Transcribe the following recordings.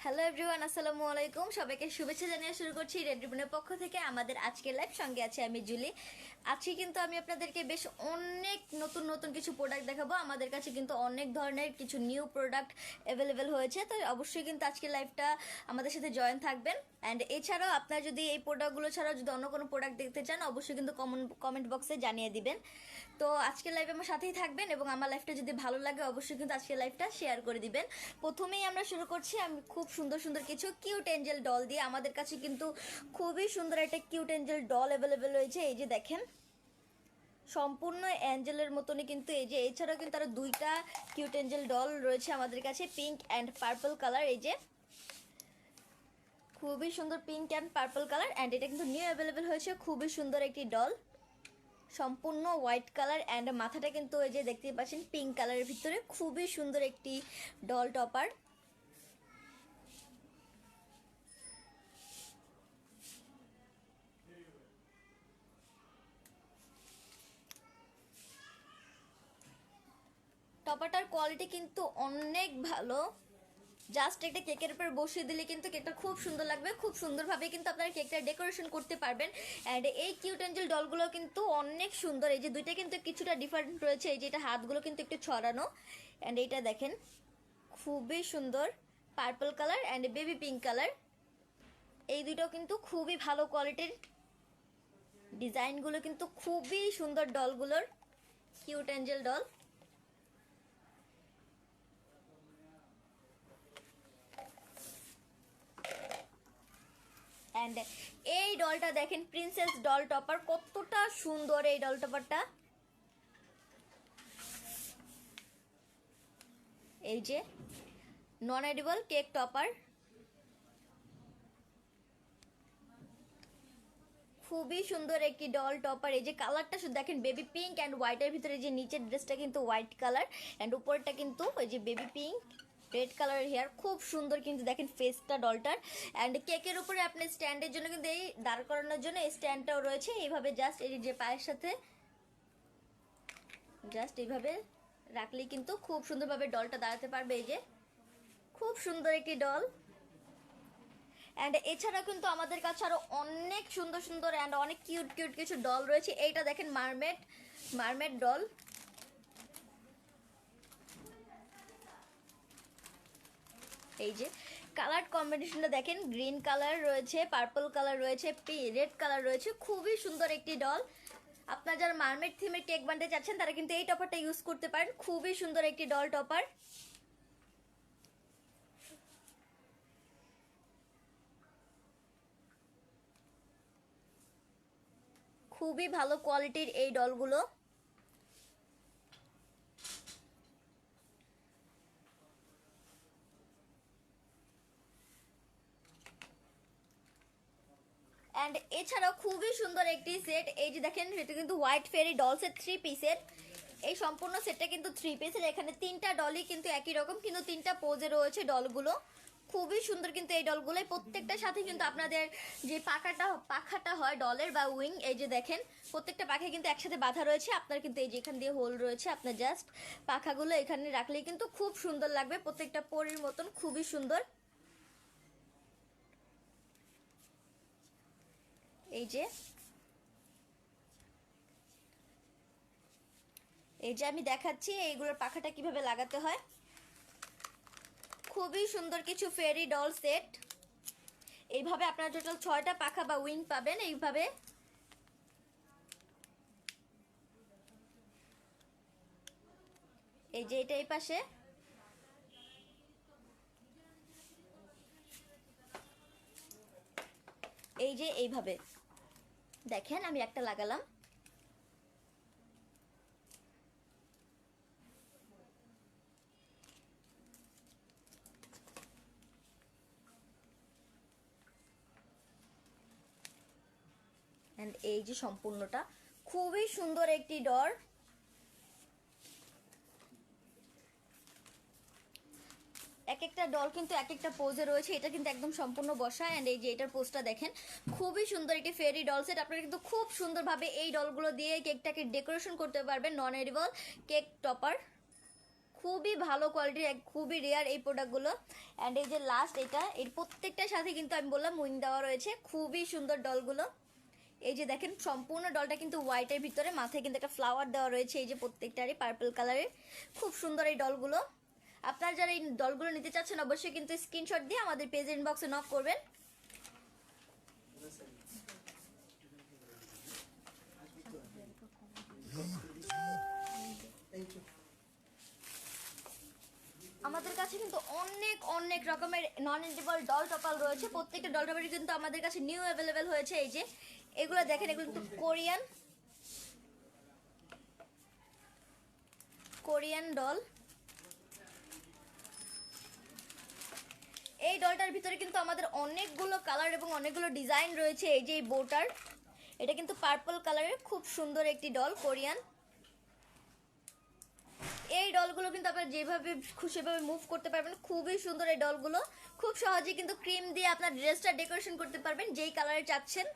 Hello everyone, আসসালামু আলাইকুম। সবাইকে শুভেচ্ছা জানিয়ে শুরু করছি রেড রিবনের পক্ষ থেকে আমাদের আজকের লাইভ। সঙ্গে আছে আমি জুলি। আজকে কিন্তু আমি আপনাদেরকে বেশ অনেক নতুন নতুন কিছু প্রোডাক্ট দেখাবো। আমাদের কাছে কিন্তু অনেক ধরনের কিছু নিউ প্রোডাক্ট অ্যাভেলেবেল হয়েছে, তো অবশ্যই কিন্তু আজকের লাইভটা আমাদের সাথে জয়েন থাকবেন। অ্যান্ড এছাড়াও আপনারা যদি এই প্রোডাক্টগুলো ছাড়াও যদি অন্য কোনো প্রোডাক্ট দেখতে চান, অবশ্যই কিন্তু কমেন্ট বক্সে জানিয়ে দিবেন। তো আজকের লাইভে আমার সাথেই থাকবেন এবং আমার লাইভটা যদি ভালো লাগে অবশ্যই কিন্তু আজকের লাইভটা শেয়ার করে দিবেন। প্রথমেই আমরা শুরু করছি আমি খুব সুন্দর সুন্দর কিছু কিউট এঞ্জেল ডল দিয়ে। আমাদের কাছে কিন্তু খুবই সুন্দর একটা কিউট এঞ্জেল ডল অ্যাভেলেবেল রয়েছে। এই যে দেখেন, সম্পূর্ণ অ্যাঞ্জেলের মতনই কিন্তু এই যে, এছাড়াও কিন্তু আরো দুইটা কিউট এঞ্জেল ডল রয়েছে আমাদের কাছে, পিঙ্ক অ্যান্ড পার্পল কালার। এই যে খুবই সুন্দর pink and purple colour, and এটা কিন্তু নিউ অ্যাভেলেবেল হয়েছে। খুবই সুন্দর একটি ডল, সম্পূর্ণ হোয়াইট কালার, অ্যান্ড মাথাটা কিন্তু এই যে দেখতেই পাচ্ছেন পিঙ্ক কালারের ভিতরে। খুবই সুন্দর একটি ডল টপার। টপারটার কোয়ালিটি কিন্তু অনেক ভালো। জাস্ট একটা কেকের উপর বসিয়ে দিলে কিন্তু কেকটা খুব সুন্দর লাগবে। খুব সুন্দরভাবে কিন্তু আপনারা কেকটা ডেকোরেশন করতে পারবেন। অ্যান্ড এই কিউট এঞ্জেল ডলগুলো কিন্তু অনেক সুন্দর। এই যে দুইটা কিন্তু কিছুটা ডিফারেন্ট রয়েছে। এই যে এটা হাতগুলো কিন্তু একটু ছড়ানো, অ্যান্ড এইটা দেখেন খুবই সুন্দর purple colour and baby pink colour. এই দুটো কিন্তু খুবই ভালো কোয়ালিটির। ডিজাইনগুলো কিন্তু খুবই সুন্দর ডলগুলোর, কিউট এঞ্জেল ডল। অ্যান্ড এই ডলটা দেখেন, প্রিন্সেস ডল টপার, কতটা সুন্দর এই ডল টপারটা। এই যে নন এডিবল কেক টপার, খুবই সুন্দর একটি ডল টপার। এই যে কালারটা শুধু দেখেন, বেবি পিঙ্ক অ্যান্ড হোয়াইটের ভিতরে যে নিচের ড্রেসটা কিন্তু হোয়াইট কালার, অ্যান্ড উপরটা কিন্তু ওই যে বেবি পিঙ্ক রেড কালারের হেয়ার। খুব সুন্দর কিন্তু দেখেন ফেসটা ডলটার। অ্যান্ড কেকের উপরে আপনি স্ট্যান্ডের জন্য কিন্তু এই দাঁড় করানোর জন্য এই স্ট্যান্ডটাও রয়েছে। এইভাবে জাস্ট এই যে পায়ের সাথে জাস্ট এইভাবে রাখলেই কিন্তু খুব সুন্দরভাবে ডলটা দাঁড়াতে পারবে। এই যে খুব সুন্দর একটি ডল। অ্যান্ড এছাড়া কিন্তু আমাদের কাছে আরো অনেক সুন্দর সুন্দর অ্যান্ড অনেক কিউট কিউট কিছু ডল রয়েছে। এইটা দেখেন মারমেড ডল। এই যে কালার কম্বিনেশনটা দেখেন, গ্রিন কালার রয়েছে, পার্পল কালার রয়েছে, রেড কালার রয়েছে। খুবই সুন্দর একটি ডল। আপনারা যারা মারমেড থিমের কেক বানাতে চাচ্ছেন তারা কিন্তু এই টপারটা ইউজ করতে পারেন। খুবই সুন্দর একটি ডল টপার। খুবই ভালো কোয়ালিটির এই ডলগুলো। অ্যান্ড এছাড়াও খুবই সুন্দর একটি সেট। এই যে দেখেন, এটা কিন্তু হোয়াইট ফেরি ডল সেট 3 পিসের। এই সম্পূর্ণ সেটটা কিন্তু 3 পিসের। এখানে তিনটা ডলই কিন্তু একই রকম, কিন্তু তিনটা পোজে রয়েছে ডলগুলো। খুবই সুন্দর কিন্তু এই ডলগুলো। প্রত্যেকটার সাথে কিন্তু আপনাদের যে পাখাটা হয় ডলের বা উইং, এই যে দেখেন প্রত্যেকটা পাখায় কিন্তু একসাথে বাঁধা রয়েছে। আপনার কিন্তু এই যে এখান দিয়ে হোল রয়েছে, আপনার জাস্ট পাখাগুলো এখানে রাখলেই কিন্তু খুব সুন্দর লাগবে। প্রত্যেকটা পরির মতন খুবই সুন্দর। এই যে আমি দেখাচ্ছি এইগুলোর পাখাটা কিভাবে লাগাতে হয়। খুবই সুন্দর কিছু ফেরি ডল সেট। এইভাবে আপনারা টোটাল 6টা পাখা বা উইং পাবেন। এইভাবে এই যে এটা এই পাশে, এই যে এইভাবে দেখেন আমি একটা লাগালাম। এন্ড এই যে সম্পূর্ণটা খুবই সুন্দর একটি ডর। এক একটা ডল কিন্তু এক একটা পোজে রয়েছে। এটা কিন্তু একদম সম্পূর্ণ বসা। এন্ড এই যে এটার পোজটা দেখেন, খুবই সুন্দর একটি ফেরি ডল সেট। আপনারা কিন্তু খুব সুন্দরভাবে এই ডলগুলো দিয়ে কেকটাকে ডেকোরেশন করতে পারবেন। নন এডিবল কেক টপার, খুবই ভালো কোয়ালিটির, খুবই রেয়ার এই প্রোডাক্টগুলো। অ্যান্ড এই যে লাস্ট এটা, এর প্রত্যেকটার সাথে কিন্তু আমি বললাম উইং দেওয়া রয়েছে। খুবই সুন্দর ডলগুলো। এই যে দেখেন সম্পূর্ণ ডলটা কিন্তু হোয়াইটের ভিতরে, মাথায় কিন্তু একটা ফ্লাওয়ার দেওয়া রয়েছে এই যে প্রত্যেকটারই পার্পল কালারের। খুব সুন্দর এই ডলগুলো। আপনারা যারা এই ডলগুলো নিতে চাচ্ছেন অবশ্যই কিন্তু স্ক্রিনশট দিয়ে আমাদের পেজ ইনবক্সে নক করবেন। আমাদের কাছে কিন্তু অনেক অনেক রকমের নন এডিবল ডল টপাল রয়েছে। প্রত্যেকটা ডল টপারই কিন্তু আমাদের কাছে নিউ অ্যাভেলেবেল হয়েছে। এই যে এগুলো দেখেন, এগুলো কিন্তু কোরিয়ান ডল। এই ডলটার ভিতরে কিন্তু আমাদের অনেকগুলো কালার এবং অনেকগুলো ডিজাইন রয়েছে। এই যে এই বোটার, এটা কিন্তু পার্পল কালারের, খুব সুন্দর একটি ডল কোরিয়ান। এই ডলগুলো কিন্তু আপনারা যেভাবে খুশি সেভাবে মুভ করতে পারবেন। খুবই সুন্দর এই ডলগুলো। খুব সহজে কিন্তু ক্রিম দিয়ে আপনার ড্রেসটা ডেকোরেশন করতে পারবেন যেই কালারে চাচ্ছেন।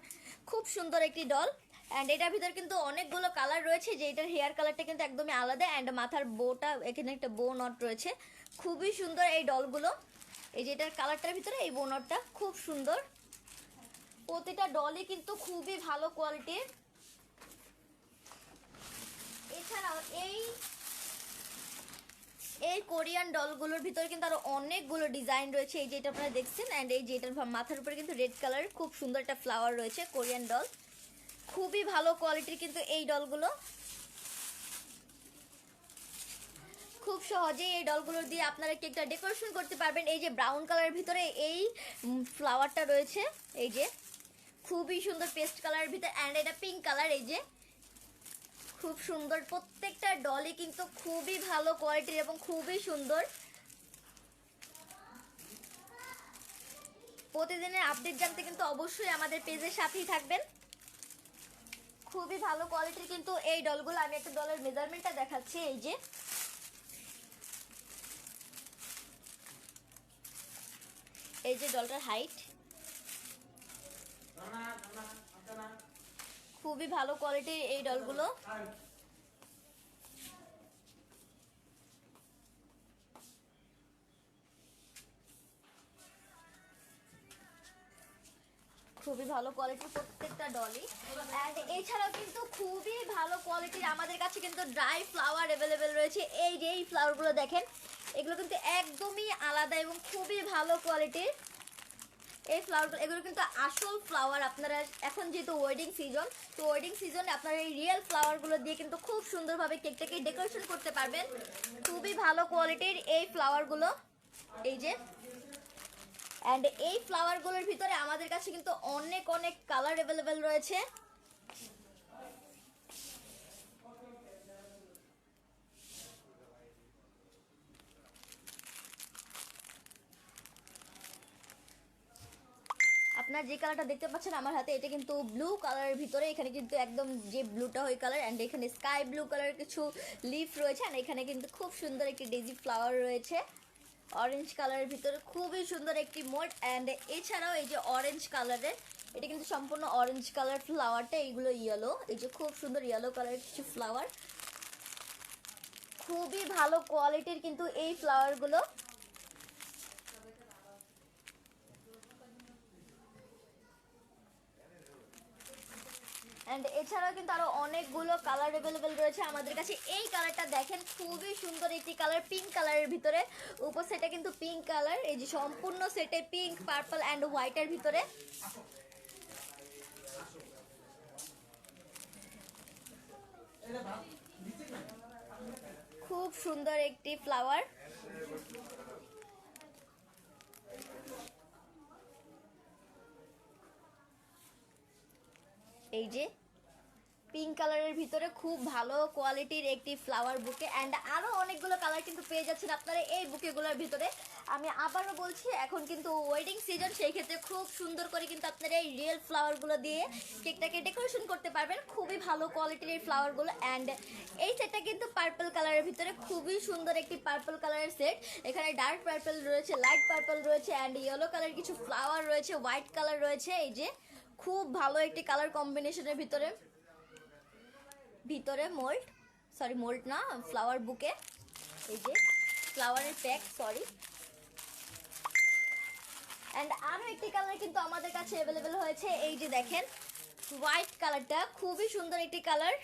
খুব সুন্দর একটি ডল। অ্যান্ড এটার ভিতরে কিন্তু অনেকগুলো কালার রয়েছে, যে এটার হেয়ার কালারটা কিন্তু একদমই আলাদা। অ্যান্ড মাথার বোটা, এখানে একটা বো নট রয়েছে। খুবই সুন্দর এই ডলগুলো। এই যে এটার কালারটার ভিতরে এই বো নটটা খুব সুন্দর। প্রতিটা ডলই কিন্তু খুবই ভালো কোয়ালিটির। এছাড়াও এই কোরিয়ান ডলগুলোর ভিতরে কিন্তু আরো অনেকগুলো ডিজাইন রয়েছে। এই যে এটা আপনারা দেখছেন, অ্যান্ড এই যে এটার মাথার উপরে কিন্তু রেড কালার খুব সুন্দর একটা ফ্লাওয়ার রয়েছে কোরিয়ান ডল। খুবই ভালো কোয়ালিটির কিন্তু এই ডলগুলো। খুব সহজেই এই ডলগুলো দিয়ে আপনারা কেকটা ডেকোরেশন করতে পারবেন। এই যে ব্রাউন কালারের ভিতরে এই ফ্লাওয়ারটা রয়েছে, এই যে খুবই সুন্দর পেস্ট কালারের ভিতরে। অ্যান্ড এটা পিঙ্ক কালার, এই যে খুব সুন্দর। প্রত্যেকটা ডলই কিন্তু খুবই ভালো কোয়ালিটির এবং খুবই সুন্দর। প্রতিদিনের আপডেট জানতে কিন্তু অবশ্যই আমাদের পেজের সাথেই থাকবেন। খুবই ভালো কোয়ালিটির কিন্তু এই ডলগুলো। আমি একটা ডলের মেজারমেন্টটা দেখাচ্ছি। এই যে ডলটার হাইট, খুবই ভালো কোয়ালিটির এই ডলগুলো। খুবই ভালো কোয়ালিটির প্রত্যেকটা ডলই। অ্যান্ড এছাড়াও কিন্তু খুবই ভালো কোয়ালিটির আমাদের কাছে কিন্তু ড্রাই ফ্লাওয়ার অ্যাভেলেবেল রয়েছে। এই যে এই ফ্লাওয়ারগুলো দেখেন, এগুলো কিন্তু একদমই আলাদা এবং খুবই ভালো কোয়ালিটির। এই ফ্লাওয়ারগুলো, এগুলো কিন্তু আসল ফ্লাওয়ার। আপনারা এখন যেহেতু ওয়েডিং সিজন, তো ওয়েডিং সিজনে আপনারা এই রিয়েল ফ্লাওয়ারগুলো দিয়ে কিন্তু খুব সুন্দরভাবে কেকটাকে ডেকোরেশন করতে পারবেন। খুবই ভালো কোয়ালিটির এই ফ্লাওয়ারগুলো। এই যে, অ্যান্ড এই ফ্লাওয়ারগুলোর ভিতরে আমাদের কাছে কিন্তু অনেক অনেক কালার অ্যাভেলেবেল রয়েছে। আপনারা যে কালারটা দেখতে পাচ্ছেন আমার হাতে, এটা কিন্তু ব্লু কালারের ভিতরে। এখানে কিন্তু একদম যে ব্লুটা ওই কালার। অ্যান্ড এখানে স্কাই ব্লু কালারের কিছু লিফ রয়েছে। আর এখানে কিন্তু খুব সুন্দর একটি ডেজি ফ্লাওয়ার রয়েছে অরেঞ্জ কালারের ভিতরে। খুবই সুন্দর একটি মোড। অ্যান্ড এছাড়াও এই যে অরেঞ্জ কালারের, এটা কিন্তু সম্পূর্ণ অরেঞ্জ কালার ফ্লাওয়ারটা। এইগুলো ইয়েলো, এই যে খুব সুন্দর ইয়েলো কালারের কিছু ফ্লাওয়ার। খুবই ভালো কোয়ালিটির কিন্তু এই ফ্লাওয়ারগুলো। অ্যান্ড এছাড়াও কিন্তু আরো অনেকগুলো কালার অ্যাভেলেবেল রয়েছে আমাদের কাছে। এই কালারটা দেখেন, খুবই সুন্দর একটি কালার, পিঙ্ক কালারের ভিতরে। উপর সেটা কিন্তু পিঙ্ক কালার, এই যে সম্পূর্ণ সেটে পিঙ্ক, পার্পল অ্যান্ড হোয়াইটের ভিতরে। খুব সুন্দর একটি ফ্লাওয়ার। এই যে পিঙ্ক কালারের ভিতরে খুব ভালো কোয়ালিটির একটি ফ্লাওয়ার বুকে। অ্যান্ড আরো অনেকগুলো কালার কিন্তু পেয়ে যাচ্ছেন আপনারা এই বুকেগুলোর ভিতরে। আমি আবারও বলছি, এখন কিন্তু ওয়েডিং সিজন, সেই ক্ষেত্রে খুব সুন্দর করে কিন্তু আপনারা এই রিয়েল ফ্লাওয়ারগুলো দিয়ে কেকটাকে ডেকোরেশন করতে পারবেন। খুবই ভালো কোয়ালিটির এই ফ্লাওয়ারগুলো। অ্যান্ড এই সেটটা কিন্তু পার্পল কালারের ভিতরে, খুবই সুন্দর একটি পার্পল কালারের সেট। এখানে ডার্ক পার্পল রয়েছে, লাইট পার্পল রয়েছে, অ্যান্ড ইয়েলো কালারের কিছু ফ্লাওয়ার রয়েছে, হোয়াইট কালার রয়েছে। এই যে খুব ভালো একটি কালার কম্বিনেশনের ভিতরে মোল্ড না ফ্লাওয়ার বুকে। এই যে ফ্লাওয়ারের প্যাক, সরি। অ্যান্ড আরও একটি কালার কিন্তু আমাদের কাছে অ্যাভেলেবেল হয়েছে, এই যে দেখেন হোয়াইট কালারটা, খুবই সুন্দর একটি কালার,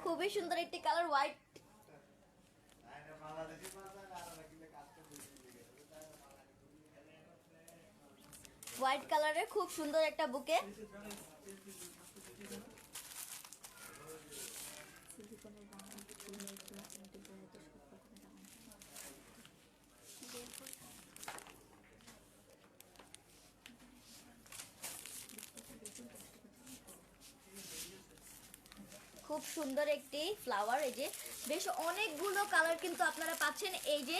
খুবই সুন্দর একটি কালার হোয়াইট। হোয়াইট কালারের খুব সুন্দর একটা বুকে। খুব সুন্দর একটি ফ্লাওয়ার, এই যে বেশ অনেকগুলো কালার কিন্তু আপনারা পাচ্ছেন, এই যে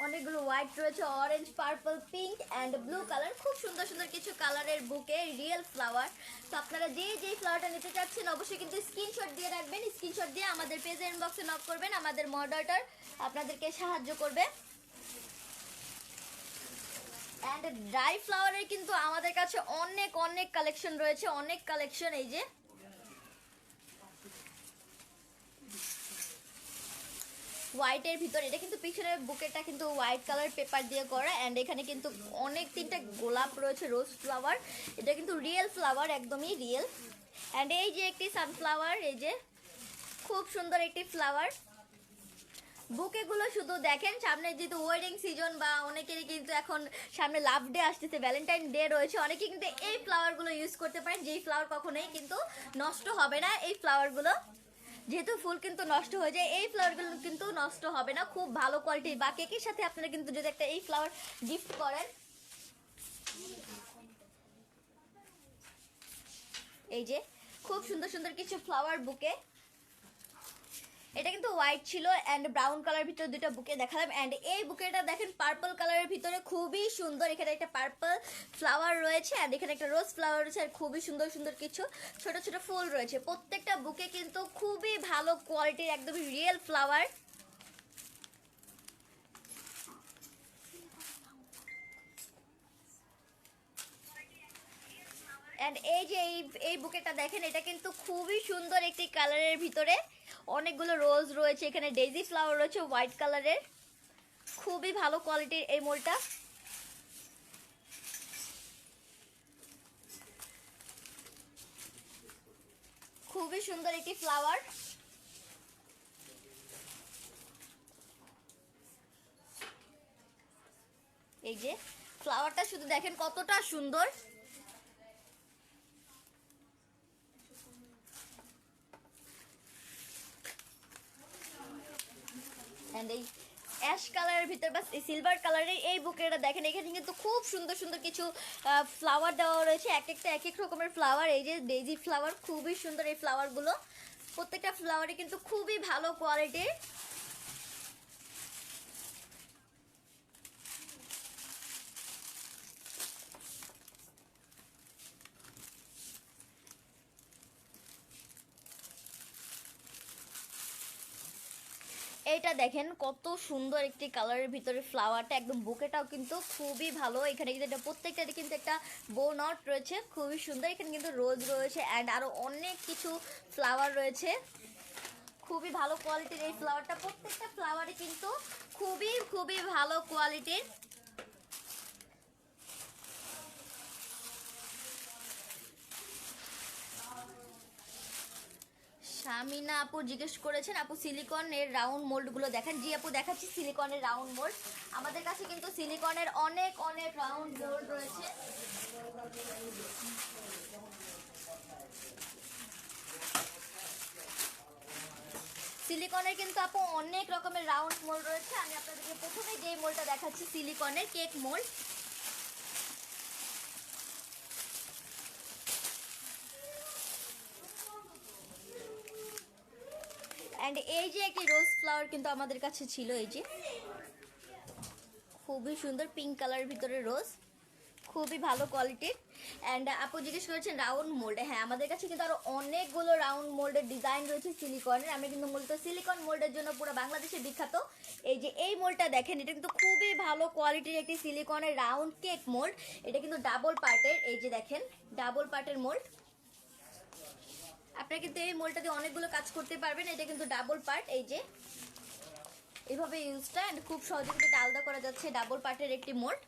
অনেকগুলো হোয়াইট রয়েছে, orange, purple, pink and blue colour, খুব সুন্দর সুন্দর কিছু কালারের বুকে রিয়েল ফ্লাওয়ার। তো আপনারা যেই ফ্লাওয়ারটা নিতে চাচ্ছেন অবশ্যই কিন্তু স্ক্রিনশট দিয়ে রাখবেন, স্ক্রিনশট দিয়ে আমাদের পেজের ইনবক্সে নক করবেন, আমাদের মডারেটর আপনাদেরকে সাহায্য করবে। অ্যান্ড ড্রাই ফ্লাওয়ারের কিন্তু আমাদের কাছে অনেক অনেক কালেকশন রয়েছে, অনেক কালেকশন। এই যে হোয়াইটের ভিতর, এটা কিন্তু পিছনের বুকেটা কিন্তু হোয়াইট কালার পেপার দিয়ে করা, অ্যান্ড এখানে কিন্তু অনেক তিনটা গোলাপ রয়েছে, রোজ ফ্লাওয়ার, এটা কিন্তু রিয়েল ফ্লাওয়ার, একদমই রিয়েল। অ্যান্ড এই যে একটি সানফ্লাওয়ার, এই যে খুব সুন্দর একটি ফ্লাওয়ার। বুকেগুলো শুধু দেখেন, সামনে যেহেতু ওয়েডিং সিজন বা অনেকেরই কিন্তু এখন সামনে লাভ ডে আসতেছে, ভ্যালেন্টাইন ডে রয়েছে, অনেকে কিন্তু এই ফ্লাওয়ারগুলো ইউজ করতে পারেন, যেই ফ্লাওয়ার কখনোই কিন্তু নষ্ট হবে না। এই ফ্লাওয়ারগুলো যেহেতু ফুল কিন্তু নষ্ট হয়ে যায়, এই ফ্লাওয়ারগুলো কিন্তু নষ্ট হবে না, খুব ভালো কোয়ালিটির। বা কেকের সাথে আপনারা কিন্তু যদি একটা এই ফ্লাওয়ার গিফট করেন, এই যে খুব সুন্দর সুন্দর কিছু ফ্লাওয়ার বুকে। এটা কিন্তু হোয়াইট ছিল অ্যান্ড ব্রাউন কালার ভিতরে দুটো বুকে দেখালাম। অ্যান্ড এই বুকেটা দেখেন পার্পল কালারের ভিতরে, খুবই সুন্দর। এখানে একটা পার্পল ফ্লাওয়ার রয়েছে অ্যান্ড এখানে একটা রোজ ফ্লাওয়ার রয়েছে, আর খুবই সুন্দর সুন্দর কিছু ছোট ছোট ফুল রয়েছে। প্রত্যেকটা বুকে কিন্তু খুবই ভালো কোয়ালিটির, একদমই রিয়েল ফ্লাওয়ার। অ্যান্ড এই যে এই বুকেটা দেখেন, এটা কিন্তু খুবই সুন্দর একটি কালারের ভিতরে, অনেকগুলো রোজ রয়েছে, এখানে ডেইজি ফ্লাওয়ার রয়েছে হোয়াইট কালারের, খুবই ভালো কোয়ালিটির এই মোলটা। খুবই সুন্দর একটি ফ্লাওয়ার। এই যে ফ্লাওয়ারটা শুধু দেখেন কতটা সুন্দর। অ্যান্ড এই অ্যাশ কালারের ভিতর বা সিলভার কালারের এই বুকেটা দেখেন, এখানে কিন্তু খুব সুন্দর সুন্দর কিছু ফ্লাওয়ার দেওয়া রয়েছে, এক একটা এক এক রকমের ফ্লাওয়ার। এই যে ডেইজি ফ্লাওয়ার, খুবই সুন্দর এই ফ্লাওয়ারগুলো, প্রত্যেকটা ফ্লাওয়ারই কিন্তু খুবই ভালো কোয়ালিটির। এইটা দেখেন কত সুন্দর একটি কালারের ভিতরে ফ্লাওয়ারটা, একদম বুকেটাও কিন্তু খুবই ভালো। এখানে কিন্তু এটা প্রত্যেকটাতে কিন্তু একটা বো নট রয়েছে, খুবই সুন্দর। এখানে কিন্তু রোজ রয়েছে অ্যান্ড আরো অনেক কিছু ফ্লাওয়ার রয়েছে, খুবই ভালো কোয়ালিটির এই ফ্লাওয়ারটা। প্রত্যেকটা ফ্লাওয়ারই কিন্তু খুবই খুবই ভালো কোয়ালিটির। শামিনা আপু জিজ্ঞেস করেছেন, আপু সিলিকনের রাউন্ড মোল্ডগুলো দেখেন। জি আপু, দেখাচ্ছি সিলিকনের রাউন্ড মোল্ড। আমাদের কাছে কিন্তু সিলিকনের অনেক অনেক রাউন্ড মোল্ড রয়েছে। সিলিকনের কিন্তু আপু অনেক রকমের রাউন্ড মোল্ড রয়েছে। আমি আপনাদেরকে প্রথমে যে মোল্ডটা দেখাচ্ছি সিলিকনের কেক মোল্ড। অ্যান্ড এই যে একটি রোজ ফ্লাওয়ার কিন্তু আমাদের কাছে ছিল, এই যে খুবই সুন্দর পিঙ্ক কালারের ভিতরে রোজ, খুবই ভালো কোয়ালিটির। অ্যান্ড আপু জিজ্ঞেস করেছেন রাউন্ড মোল্ড, হ্যাঁ আমাদের কাছে কিন্তু আরো অনেকগুলো রাউন্ড মোল্ডের ডিজাইন রয়েছে সিলিকনের। আমি কিন্তু মূলত সিলিকন মোল্ডের জন্য পুরো বাংলাদেশে বিখ্যাত। এই যে এই মোল্ডটা দেখেন, এটা কিন্তু খুবই ভালো কোয়ালিটির একটি সিলিকনের রাউন্ড কেক মোল্ড। এটা কিন্তু ডাবল পার্টের, এই যে দেখেন ডাবল পার্টের মোল্ড। আপনারা কিন্তু এই মোলটা দিয়ে অনেকগুলো কাজ করতে পারবেন। এটা কিন্তু ডাবল পার্ট, এই যে এইভাবে ইউজটা, এন্ড খুব সহজে কিন্তু এটা আলাদা করা যাচ্ছে। ডাবল পার্টের একটি মোল্ড,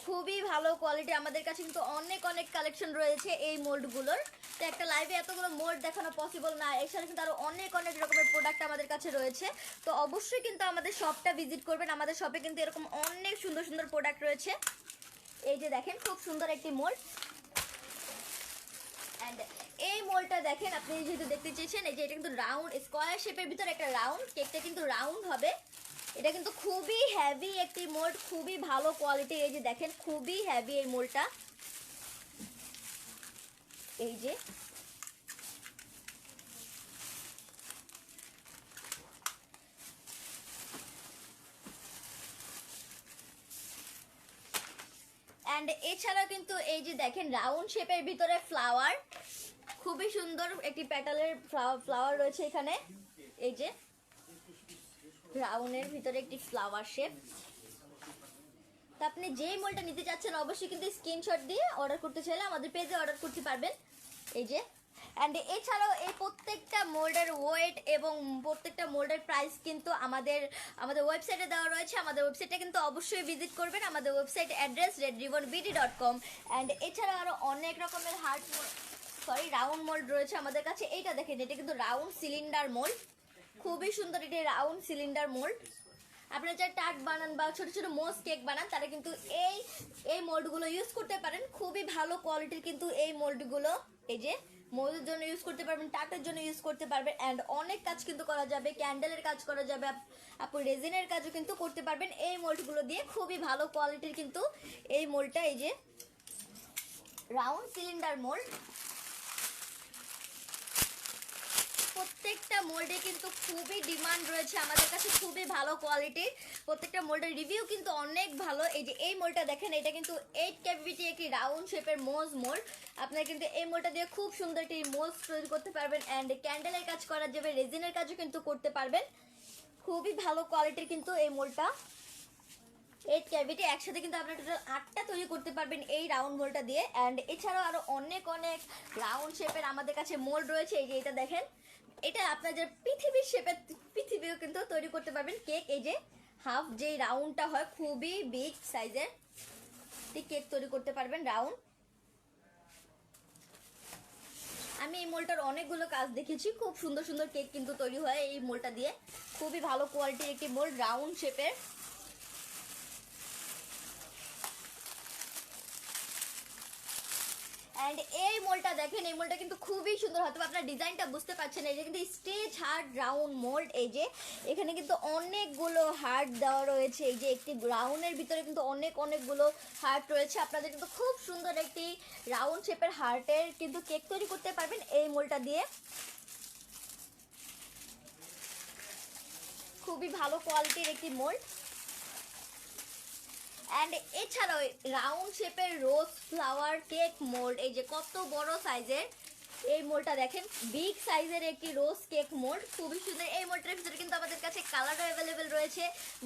খুবই ভালো কোয়ালিটি। আমাদের কাছে কিন্তু অনেক অনেক কালেকশন রয়েছে এই মোল্ডগুলোর। তো একটা লাইভে এতগুলো মোল্ড দেখানো পসিবল না, এছাড়া কিন্তু আরো অনেক অনেক রকমের প্রোডাক্ট আমাদের কাছে রয়েছে। তো অবশ্যই কিন্তু আমাদের শপটা ভিজিট করবেন। আমাদের শপে কিন্তু এরকম অনেক সুন্দর সুন্দর প্রোডাক্ট রয়েছে। এই যে দেখেন খুব সুন্দর একটি মোল্ড, এন্ড এই মোল্ডটা দেখেন, আপনি যেহেতু দেখতে চেয়েছেন, এই যে এটা কিন্তু রাউন্ড স্কোয়ার শেপের ভিতরে একটা রাউন্ড, কেকটা কিন্তু রাউন্ড হবে। এটা কিন্তু খুবই হেভি একটি মোল্ড, খুবই ভালো কোয়ালিটি। এই যে দেখেন খুবই হেভি এই মোল্ডটা, এই যে এন্ড এছাড়া কিন্তু এই যে দেখেন রাউন্ড শেপের ভিতরে ফ্লাওয়ার, খুবই সুন্দর একটি প্যাটালের ফ্লাওয়ার রয়েছে এখানে। এই যে রাউন্ডের ভিতরে একটি ফ্লাওয়ার শেপ। তো আপনি যেই মোলটা নিতে চাচ্ছেন অবশ্যই কিন্তু স্ক্রিনশট দিয়ে অর্ডার করতে চাইলে আমাদের পেজে অর্ডার করতে পারবেন। এই যে অ্যান্ড এছাড়াও এই প্রত্যেকটা মোল্ডের ওয়েট এবং প্রত্যেকটা মোল্ডের প্রাইস কিন্তু আমাদের ওয়েবসাইটে দেওয়া রয়েছে। আমাদের ওয়েবসাইটে কিন্তু অবশ্যই ভিজিট করবেন। আমাদের ওয়েবসাইট অ্যাড্রেস redribbonbd.com। অ্যান্ড এছাড়াও আরও অনেক রকমের রাউন্ড মোল্ড রয়েছে আমাদের কাছে। এইটা দেখেন, এটা কিন্তু রাউন্ড সিলিন্ডার মোল্ড, খুবই সুন্দর। এটি রাউন্ড সিলিন্ডার মোল্ড। আপনারা যারা টার্ট বানান বা ছোট ছোট মোজ কেক বানান তারা কিন্তু এই মোল্ডগুলো ইউজ করতে পারেন। খুবই ভালো কোয়ালিটির কিন্তু এই মোল্ডগুলো। এই যে মোল্ডের জন্য ইউজ করতে পারবেন, টার্টের জন্য ইউজ করতে পারবেন, অ্যান্ড অনেক কাজ কিন্তু করা যাবে। ক্যান্ডেলের কাজ করা যাবে, আপনি রেজিনের কাজও কিন্তু করতে পারবেন এই মোল্ডগুলো দিয়ে। খুবই ভালো কোয়ালিটির কিন্তু এই মোল্ডটা, এই যে রাউন্ড সিলিন্ডার মোল্ড। প্রত্যেকটা মোল্ডে কিন্তু খুবই ডিমান্ড রয়েছে আমাদের কাছে, খুবই ভালো কোয়ালিটির। প্রত্যেকটা মোল্ডের রিভিউ কিন্তু অনেক ভালো। এই যে এই মোল্ডটা দেখেন, এটা কিন্তু 8 ক্যাভিটি একটি রাউন্ড শেপের মোজ মোল্ড। আপনারা কিন্তু এই মোল্ডটা দিয়ে খুব সুন্দর একটি মোজ তৈরি করতে পারবেন, অ্যান্ড ক্যান্ডেলের কাজ করা যাবে, রেজিনের কাজও কিন্তু করতে পারবেন। খুবই ভালো কোয়ালিটির কিন্তু এই মোল্ডটা। 8 ক্যাভিটি একসাথে কিন্তু আপনারা টোটাল 8টা তৈরি করতে পারবেন এই রাউন্ড মোল্ডটা দিয়ে। অ্যান্ড এছাড়াও আরো অনেক অনেক রাউন্ড শেপের আমাদের কাছে মোল্ড রয়েছে। এই যে এটা দেখেন, এটা আপনাদের পৃথিবীর শেপের পৃথিবীও কিন্তু তৈরি করতে পারবেন কেক। এই যে হাফ যে রাউন্ডটা হয়, খুবই বিগ সাইজের কেক তৈরি করতে পারবেন রাউন্ড। আমি এই মোলটার অনেকগুলো কাজ দেখেছি, খুব সুন্দর সুন্দর কেক কিন্তু তৈরি হয় এই মোলটা দিয়ে। খুবই ভালো কোয়ালিটির একটি মোল্ড, রাউন্ড শেপের। অ্যান্ড এই মোল্ডটা দেখেন, এই মোল্ডটা কিন্তু খুবই সুন্দর। হয়তো আপনার ডিজাইনটা বুঝতে পারছেন। এই যে কিন্তু স্টেজ হার্ট রাউন্ড মোল্ড। এই যে এখানে কিন্তু অনেকগুলো হার্ট দেওয়া রয়েছে। এই যে একটি রাউন্ডের ভিতরে কিন্তু অনেকগুলো হার্ট রয়েছে। আপনাদের কিন্তু খুব সুন্দর একটি রাউন্ড শেপের হার্টের কিন্তু কেক তৈরি করতে পারবেন এই মোল্ডটা দিয়ে। খুবই ভালো কোয়ালিটির একটি মোল্ড। অ্যান্ড এছাড়াও রাউন্ড শেপের রোজ ফ্লাওয়ার কেক মোল্ড। এই যে কত বড় সাইজের এই মোল্ডটা দেখেন, বিগ সাইজের একটি রোজ কেক মোল্ড, খুবই সুন্দর। এই মোল্ডটার ভিতরে কিন্তু আমাদের কাছে কালারও অ্যাভেলেবেল রয়েছে,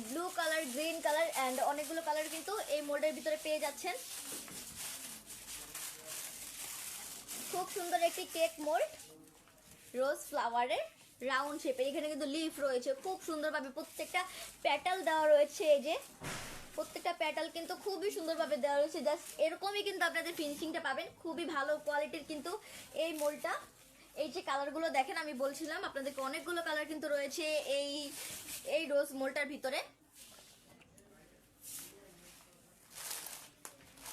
blue colour, green colour, and অনেকগুলো কালার কিন্তু এই মোল্ডের ভিতরে পেয়ে যাচ্ছেন। খুব সুন্দর একটি কেক মোল্ড, রোজ ফ্লাওয়ারের রাউন্ড শেপের। এখানে কিন্তু লিফ রয়েছে, খুব সুন্দরভাবে প্রত্যেকটা প্যাটাল দেওয়া রয়েছে। এই যে প্রত্যেকটা প্যাটাল কিন্তু খুবই সুন্দরভাবে দেওয়া রয়েছে। জাস্ট এরকমই কিন্তু আপনাদের ফিনিশিংটা পাবেন। খুবই ভালো কোয়ালিটির কিন্তু এই মোল্ডটা। এই যে কালারগুলো দেখেন, আমি বলছিলাম আপনাদেরকে অনেকগুলো কালার কিন্তু রয়েছে এই রোজ মোল্ডটার ভিতরে।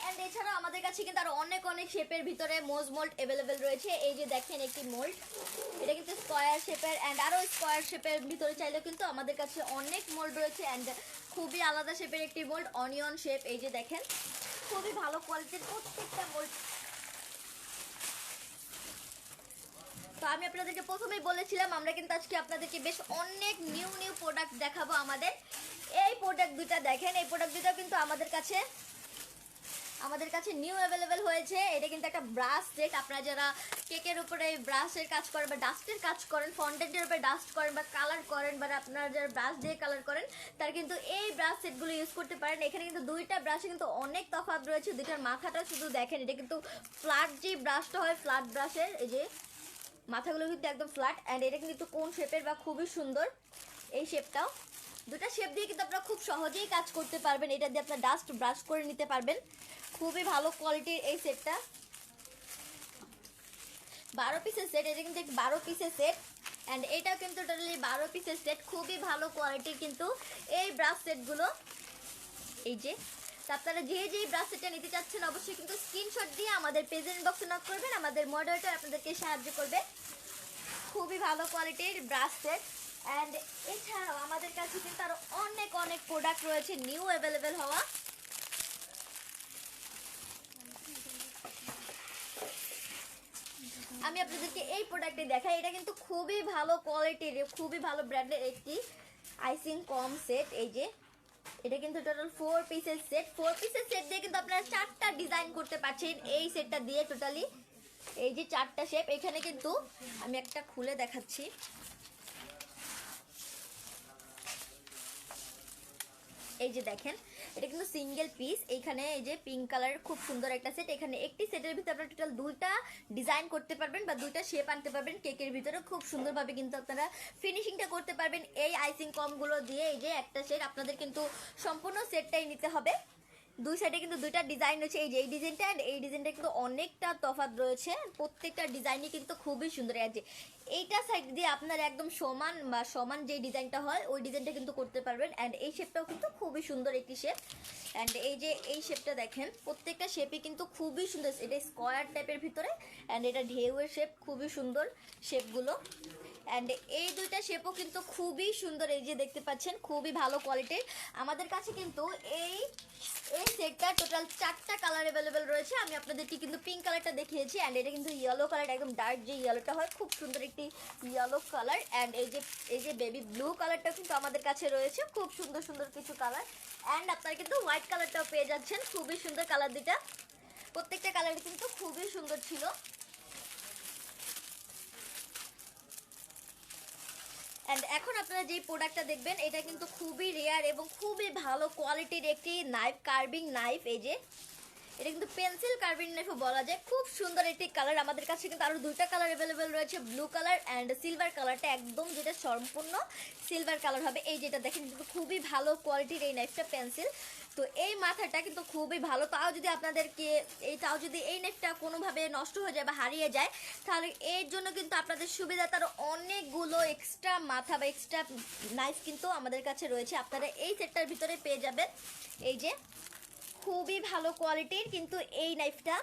অ্যান্ড এছাড়াও আমাদের কাছে কিন্তু আরো অনেক শেপের ভিতরে মোজ মোল্ড অ্যাভেলেবেল রয়েছে। এই যে দেখেন একটি মোল্ড, এটা কিন্তু স্কোয়ার শেপের, অ্যান্ড আরো স্কোয়ার শেপের ভিতরে চাইলেও কিন্তু আমাদের কাছে অনেক মোল্ড রয়েছে। অ্যান্ড খুবই আলাদা শেপের একটি মোল্ড, অনিয়ন শেপ। এই যে দেখেন, খুবই ভালো কোয়ালিটির প্রত্যেকটা মোল্ড। তো আমি আপনাদেরকে প্রথমেই বলেছিলাম আমরা কিন্তু আজকে আপনাদেরকে বেশ অনেক নিউ প্রোডাক্ট দেখাবো। আমাদের এই প্রোডাক্ট দুটা দেখেন, এই প্রোডাক্ট দুটা কিন্তু আমাদের কাছে নিউ অ্যাভেলেবেল হয়েছে। এটা কিন্তু একটা ব্রাশ সেট। আপনারা যারা কেকের উপরে ব্রাশের কাজ করেন বা ডাস্টের কাজ করেন, ফন্ডেন্টের উপরে ডাস্ট করেন বা কালার করেন, বা আপনারা যারা ব্রাশ দিয়ে কালার করেন, তারা কিন্তু এই ব্রাশ সেটগুলো ইউজ করতে পারেন। এখানে কিন্তু দুইটা ব্রাশে কিন্তু অনেক তফাৎ রয়েছে। দুইটার মাথাটা শুধু দেখেন, এটা কিন্তু ফ্ল্যাট যে ব্রাশটা হয়, ফ্ল্যাট ব্রাশের। এই যে মাথাগুলো কিন্তু একদম ফ্ল্যাট, অ্যান্ড এটা কিন্তু একটু কোন শেপের বা খুবই সুন্দর এই শেপটাও। দুটা শেপ দিয়ে কিন্তু আপনারা খুব সহজেই কাজ করতে পারবেন, এটা দিয়ে আপনার ডাস্ট ব্রাশ করে নিতে পারবেন। খুবই ভালো কোয়ালিটির এই সেটটা, 12 পিসের সেট, এটা কিন্তু 12 পিসের সেট, অ্যান্ড এটাও কিন্তু টোটালি 12 পিসের সেট। খুবই ভালো কোয়ালিটির কিন্তু এই ব্রাশ সেটগুলো। এই যে আপনারা যেই ব্রাশ সেটটা নিতে চাচ্ছেন অবশ্যই কিন্তু স্ক্রিনশট দিয়ে আমাদের পেজের ইনবক্সে নক করবেন, আমাদের মডারেটর আপনাদেরকে সাহায্য করবে। খুবই ভালো কোয়ালিটির ব্রাশ সেট, অ্যান্ড এছাড়াও আমাদের কাছে কিন্তু আরো অনেক অনেক প্রোডাক্ট রয়েছে নিউ অ্যাভেলেবেল হওয়া। আমি আপনাদেরকে এই প্রোডাক্টটি দেখাই, এটা কিন্তু খুবই ভালো কোয়ালিটির, খুবই ভালো ব্র্যান্ডের একটি আইসিং কম সেট। এই যে এটা কিন্তু টোটাল 4 পিসের সেট, 4 পিসের সেট দিয়ে কিন্তু আপনারা 4টা ডিজাইন করতে পারছেন এই সেটটা দিয়ে টোটালি। এই যে 4টা শেপ, এখানে কিন্তু আমি একটা খুলে দেখাচ্ছি। এই যে দেখেন এটা কিন্তু সিঙ্গেল পিস, এইখানে এই যে পিঙ্ক কালার খুব সুন্দর একটা সেট। এখানে একটি সেটের ভিতরে আপনারা টোটাল 2টা ডিজাইন করতে পারবেন বা 2টা শেপ আনতে পারবেন কেকের ভিতরে, খুব সুন্দরভাবে কিন্তু আপনারা ফিনিশিংটা করতে পারবেন এই আইসিং কমগুলো দিয়ে। এই যে একটা সেট, আপনাদের কিন্তু সম্পূর্ণ সেটটাই নিতে হবে। দুই সাইডে কিন্তু 2টা ডিজাইন রয়েছে, এই যে এই ডিজাইনটা এন্ড এই ডিজাইনটা কিন্তু অনেকটা তফাৎ রয়েছে, প্রত্যেকটা ডিজাইনই কিন্তু খুবই সুন্দর। এই যে এইটা সাইড দিয়ে আপনারা একদম সমান বা সমান যে ডিজাইনটা হয় ওই ডিজাইনটা কিন্তু করতে পারবেন, অ্যান্ড এই শেপটাও কিন্তু খুবই সুন্দর একটি শেপ। অ্যান্ড এই যে এই শেপটা দেখেন, প্রত্যেকটা শেপই কিন্তু খুবই সুন্দর, এটা স্কোয়ার টাইপের ভিতরে, অ্যান্ড এটা ঢেউয়ের শেপ, খুবই সুন্দর শেপগুলো। অ্যান্ড এই দুইটা শেপও কিন্তু খুবই সুন্দর, এই যে দেখতে পাচ্ছেন খুবই ভালো কোয়ালিটির। আমাদের কাছে কিন্তু এই সেটটা টোটাল 4টা কালার অ্যাভেলেবেল রয়েছে। আমি আপনাদেরকে কিন্তু পিঙ্ক কালারটা দেখিয়েছি, অ্যান্ড এটা কিন্তু ইয়েলো কালার, একদম ডার্ক যে ইয়েলোটা হয়, খুব সুন্দর একটি ইয়েলো কালার। অ্যান্ড এই যে বেবি ব্লু কালারটা কিন্তু আমাদের কাছে রয়েছে, খুব সুন্দর সুন্দর কিছু কালার। অ্যান্ড আপনারা কিন্তু হোয়াইট কালারটাও পেয়ে যাচ্ছেন, খুবই সুন্দর কালার দুটা, প্রত্যেকটা কালার কিন্তু খুবই সুন্দর ছিল। অ্যান্ড এখন আপনারা যে প্রোডাক্টটা দেখবেন এটা কিন্তু খুবই রেয়ার এবং খুবই ভালো কোয়ালিটির একটি নাইফ, কার্ভিং নাইফ। এই যে এটা কিন্তু পেন্সিল কার্ভিং নাইফও বলা যায়, খুব সুন্দর একটি কালার। আমাদের কাছে কিন্তু আরও 2টা কালার অ্যাভেলেবেল রয়েছে, ব্লু কালার অ্যান্ড সিলভার কালারটা, একদম যেটা সম্পূর্ণ সিলভার কালার হবে। এই যেটা দেখেন কিন্তু খুবই ভালো কোয়ালিটির এই নাইফটা পেন্সিল। তো এই মাথাটা কিন্তু খুবই ভালো, তাও যদি এই নেটটা কোনোভাবে নষ্ট হয়ে যায় বা হারিয়ে যায়, তাহলে এর জন্য কিন্তু আপনাদের সুবিধা তার অনেকগুলো এক্সট্রা মাথা বা এক্সট্রা নাইফ কিন্তু আমাদের কাছে রয়েছে, আপনারা এই সেটটার ভিতরে পেয়ে যাবেন। এই যে খুবই ভালো কোয়ালিটির কিন্তু এই নাইফটা,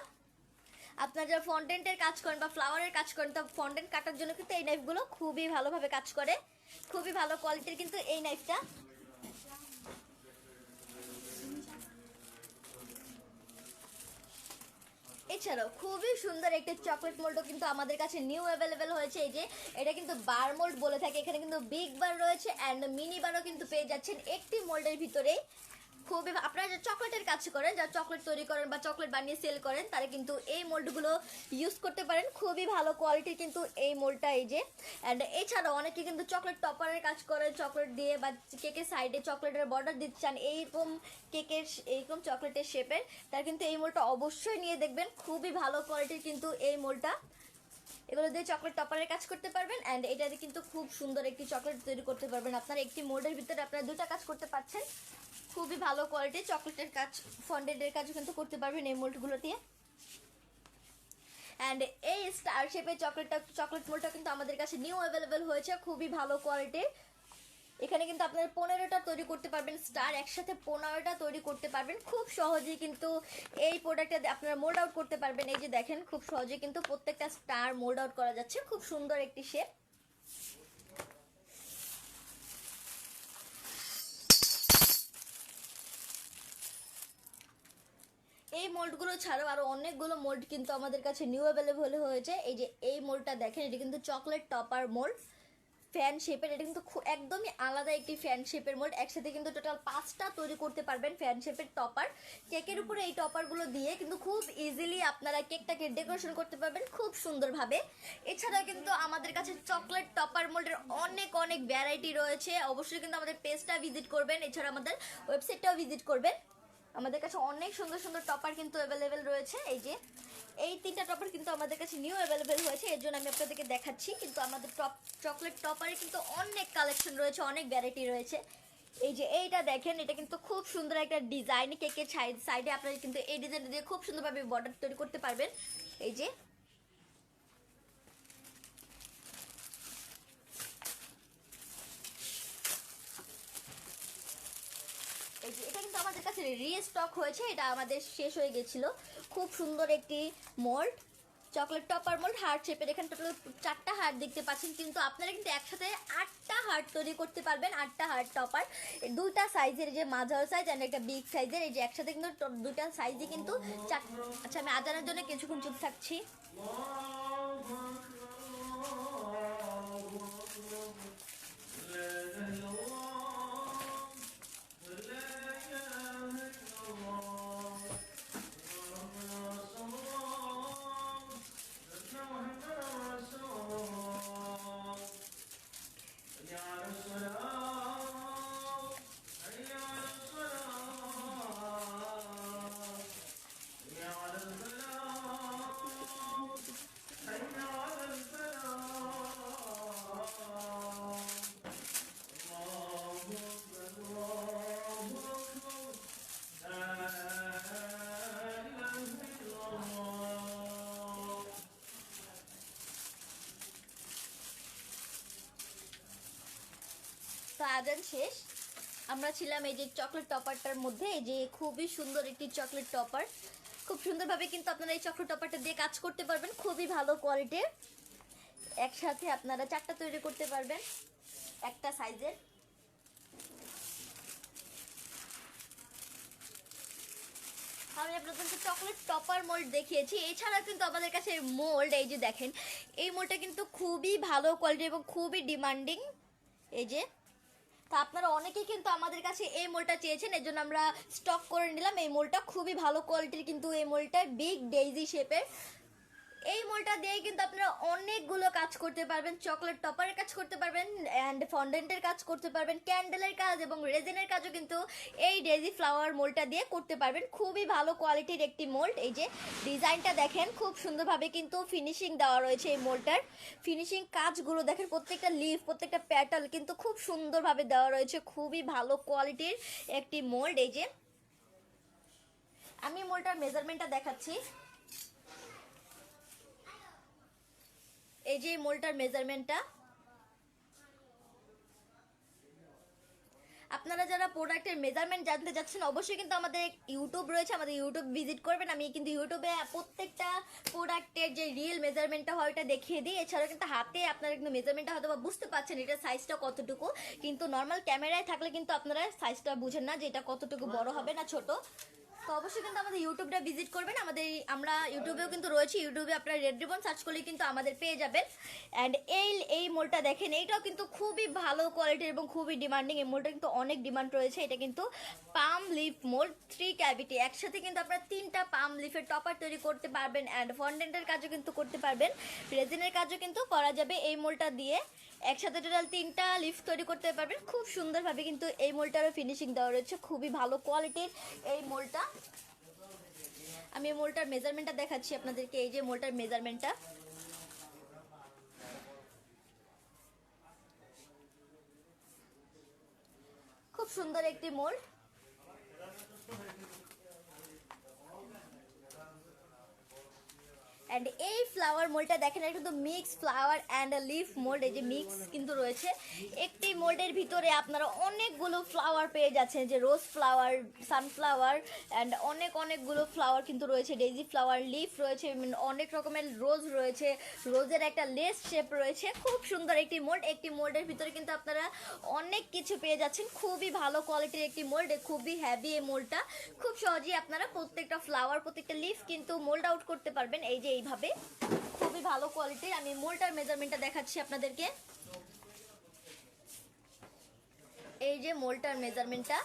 আপনারা যারা ফন্ডেন্টের কাজ করেন বা ফ্লাওয়ারের কাজ করেন, তা ফন্ডেন্ট কাটার জন্য কিন্তু এই নাইফগুলো খুবই ভালোভাবে কাজ করে, খুবই ভালো কোয়ালিটির কিন্তু এই নাইফটা। এছাড়াও খুবই সুন্দর একটি চকলেট মোল্ডও কিন্তু আমাদের কাছে নিউ অ্যাভেলেবেল হয়েছে। এই যে এটা কিন্তু বার মোল্ড বলে থাকে, এখানে কিন্তু বিগ বার রয়েছে অ্যান্ড মিনি বারও কিন্তু পেয়ে যাচ্ছেন একটি মোল্ডের ভিতরেই। খুবই আপনারা যারা চকলেটের কাজ করেন, যারা চকলেট তৈরি করেন বা চকলেট বানিয়ে সেল করেন, তারা কিন্তু এই মোল্ডগুলো ইউজ করতে পারেন, খুবই ভালো কোয়ালিটির কিন্তু এই মোল্ডটা। এই যে অ্যান্ড এছাড়াও অনেকে কিন্তু চকলেট টপারের কাজ করেন, চকলেট দিয়ে বা কেকের সাইডে চকলেটের বর্ডার দিতে চান এইরকম কেকের, এইরকম চকলেটের শেপের, তারা কিন্তু এই মোল্ডটা অবশ্যই নিয়ে দেখবেন, খুবই ভালো কোয়ালিটির কিন্তু এই মোল্ডটা। এগুলো দিয়ে চকলেট টপারের কাজ করতে পারবেন, অ্যান্ড এটা দিয়ে কিন্তু খুব সুন্দর একটি চকলেট তৈরি করতে পারবেন। আপনারা একটি মোল্ডের ভিতরে আপনারা 2টা কাজ করতে পারছেন, খুবই ভালো কোয়ালিটির চকলেটের কাজ, ফন্ডেন্টের কাজও কিন্তু করতে পারবেন এই মোল্ডগুলো দিয়ে। অ্যান্ড এই স্টার শেপের চকলেট মোল্ডটা কিন্তু আমাদের কাছে নিউ অ্যাভেলেবেল হয়েছে, খুবই ভালো কোয়ালিটির। এখানে কিন্তু আপনারা 15টা তৈরি করতে পারবেন, স্টার একসাথে 15টা তৈরি করতে পারবেন খুব সহজেই কিন্তু এই প্রোডাক্টটা আপনারা মোল্ড আউট করতে পারবেন। এই যে দেখেন খুব সহজেই কিন্তু প্রত্যেকটা স্টার মোল্ড আউট করা যাচ্ছে, খুব সুন্দর একটি শেপ। এই মোল্ডগুলো ছাড়াও আরো অনেকগুলো মোল্ড কিন্তু আমাদের কাছে নিউ অ্যাভেলেবল হয়েছে। এই যে এই মোল্ডটা দেখেন, এটা কিন্তু চকলেট টপার মোল্ড, ফ্যান শেপের, এটা কিন্তু একদমই আলাদা একটি ফ্যান শেপের মোল্ড। একসাথে কিন্তু টোটাল 5টা তৈরি করতে পারবেন ফ্যান শেপের টপার। কেকের উপরে এই টপারগুলো দিয়ে কিন্তু খুব ইজিলি আপনারা কেকটাকে ডেকোরেশন করতে পারবেন খুব সুন্দরভাবে। এছাড়াও কিন্তু আমাদের কাছে চকলেট টপার মোল্ডের অনেক অনেক ভ্যারাইটি রয়েছে, অবশ্যই কিন্তু আমাদের পেজটা ভিজিট করবেন, এছাড়া আমাদের ওয়েবসাইটটাও ভিজিট করবেন। আমাদের কাছে অনেক সুন্দর সুন্দর টপার কিন্তু অ্যাভেলেবেল রয়েছে। এই যে এই তিনটা টপার কিন্তু আমাদের কাছে নিউ অ্যাভেলেবেল হয়েছে, এর জন্য আমি আপনাদেরকে দেখাচ্ছি। কিন্তু আমাদের চকলেট টপারে কিন্তু অনেক কালেকশন রয়েছে, অনেক ভ্যারাইটি রয়েছে। এই যে এইটা দেখেন, এটা কিন্তু খুব সুন্দর একটা ডিজাইন, কেকের সাইডে আপনারা কিন্তু এই ডিজাইনটা দিয়ে খুব সুন্দরভাবে বর্ডার তৈরি করতে পারবেন। এই যে এটা কিন্তু আমাদের কাছে রিস্টক হয়েছে, এটা আমাদের শেষ হয়ে গেছিল। খুব সুন্দর একটি mould, chocolate topper mould, heart শেপের। এখানে টোটাল 4টা হার্ট দেখতে পাচ্ছেন, কিন্তু আপনারা কিন্তু একসাথে 8টা হার্ট তৈরি করতে পারবেন। 8টা হার্ট টপার, 2টা সাইজের, যে মাঝার সাইজ আর একটা বিগ সাইজের। এই যে একসাথে কিন্তু 2টা সাইজই কিন্তু আচ্ছা, আমি আজানের জন্য কিছুক্ষণ চুপ থাকছি। তো আজান শেষ, আমরা ছিলাম এই যে চকলেট টপারটার মধ্যে। এই যে খুবই সুন্দর একটি চকলেট টপার, খুব সুন্দরভাবে কিন্তু আপনারা এই চকলেট টপারটা দিয়ে কাজ করতে পারবেন, খুবই ভালো কোয়ালিটির। একসাথে আপনারা 4টা তৈরি করতে পারবেন একটা সাইজের। আমি আপনাদেরকে চকলেট টপার মোল্ড দেখিয়েছি, এছাড়া কিন্তু আমাদের কাছে মোল্ড, এই যে দেখেন, এই মোল্ডটা কিন্তু খুবই ভালো কোয়ালিটি এবং খুবই ডিমান্ডিং। এই যে, তা আপনারা অনেকেই কিন্তু আমাদের কাছে এই মোলটা চেয়েছেন, এর জন্য আমরা স্টক করে নিলাম। এই মোলটা খুবই ভালো কোয়ালিটির, কিন্তু এই মোলটা বিগ ডেইজি শেপের। এই মোলটা দিয়ে কিন্তু আপনারা অনেকগুলো কাজ করতে পারবেন, চকলেট টপারের কাজ করতে পারবেন, অ্যান্ড ফন্ডেন্টের কাজ করতে পারবেন, ক্যান্ডেলের কাজ এবং রেজিনের কাজও কিন্তু এই ডেইজি ফ্লাওয়ার মোলটা দিয়ে করতে পারবেন। খুবই ভালো কোয়ালিটির একটি মোল্ড। এই যে ডিজাইনটা দেখেন, খুব সুন্দরভাবে কিন্তু ফিনিশিং দেওয়া রয়েছে এই মোলটার। ফিনিশিং কাজগুলো দেখেন, প্রত্যেকটা লিফ, প্রত্যেকটা প্যাটার্ন কিন্তু খুব সুন্দরভাবে দেওয়া রয়েছে। খুবই ভালো কোয়ালিটির একটি মোল্ড। এই যে আমি মোলটার মেজারমেন্টটা দেখাচ্ছি। এই যে মোলটার মেজারমেন্টটা, আপনারা যারা প্রোডাক্টের মেজারমেন্ট জানতে চাচ্ছেন, অবশ্যই কিন্তু আমাদের ইউটিউব রয়েছে, আমাদের ইউটিউব ভিজিট করবেন। আমি কিন্তু ইউটিউবে প্রত্যেকটা প্রোডাক্টের যে রিয়েল মেজারমেন্টটা হয় ওটা দেখিয়ে দিই। এছাড়াও কিন্তু হাতে আপনারা কিন্তু মেজারমেন্টটা হয়তো বা বুঝতে পারছেন এটা সাইজটা কতটুকু, কিন্তু নর্মাল ক্যামেরায় থাকলে কিন্তু আপনারা সাইজটা বুঝেন না যে এটা কতটুকু বড় হবে না ছোট। তো অবশ্যই কিন্তু আমাদের ইউটিউবটা ভিজিট করবেন। আমরা ইউটিউবেও কিন্তু রয়েছি, ইউটিউবে আপনারা রেড রিবন সার্চ করলে কিন্তু আমাদের পেয়ে যাবেন। অ্যান্ড এই মোলটা দেখেন, এইটাও কিন্তু খুবই ভালো কোয়ালিটির এবং খুবই ডিমান্ডিং। এই মোলটা কিন্তু অনেক ডিমান্ড রয়েছে। এটা কিন্তু পাম লিফ মোল্ড, 3 ক্যাভিটি। একসাথে কিন্তু আপনারা 3টা পাম লিফের টপার তৈরি করতে পারবেন, অ্যান্ড ফন্ডেন্টের কাজও কিন্তু করতে পারবেন, রেজিনের কাজও কিন্তু করা যাবে এই মোলটা দিয়ে। একসাথে টোটাল 3টা লিফ তৈরি করতে পারবেন। খুব সুন্দরভাবে কিন্তু এই মোলটারও ফিনিশিং দেওয়া রয়েছে, খুবই ভালো কোয়ালিটির এই মোলটা। আমি এই মোলটার মেজারমেন্টটা দেখাচ্ছি আপনাদেরকে। এই যে মোলটার মেজারমেন্টটা, খুব সুন্দর একটি মোল্ড। অ্যান্ড এই ফ্লাওয়ার মোল্ডটা দেখেন, এটা কিন্তু mix flower and leaf mould. এই যে মিক্স কিন্তু রয়েছে একটি মোল্ডের ভিতরে, আপনারা অনেকগুলো ফ্লাওয়ার পেয়ে যাচ্ছেন, যে রোজ ফ্লাওয়ার, সানফ্লাওয়ার অ্যান্ড অনেকগুলো ফ্লাওয়ার কিন্তু রয়েছে, ডেইজি ফ্লাওয়ার, লিফ রয়েছে, অনেক রকমের রোজ রয়েছে, রোজের একটা লেস শেপ রয়েছে। খুব সুন্দর একটি মোল্ড। একটি মোল্ডের ভিতরে কিন্তু আপনারা অনেক কিছু পেয়ে যাচ্ছেন, খুবই ভালো কোয়ালিটির একটি মোল্ড, খুবই হ্যাভি এই মোল্ডটা। খুব সহজেই আপনারা প্রত্যেকটা ফ্লাওয়ার, প্রত্যেকটা লিফ কিন্তু মোল্ড আউট করতে পারবেন। এই যে এইভাবে খুবই ভালো কোয়ালিটির। আমি মোল্ডটার মেজারমেন্টটা দেখাচ্ছি আপনাদেরকে। এই যে মোল্ডটার মেজারমেন্টটা,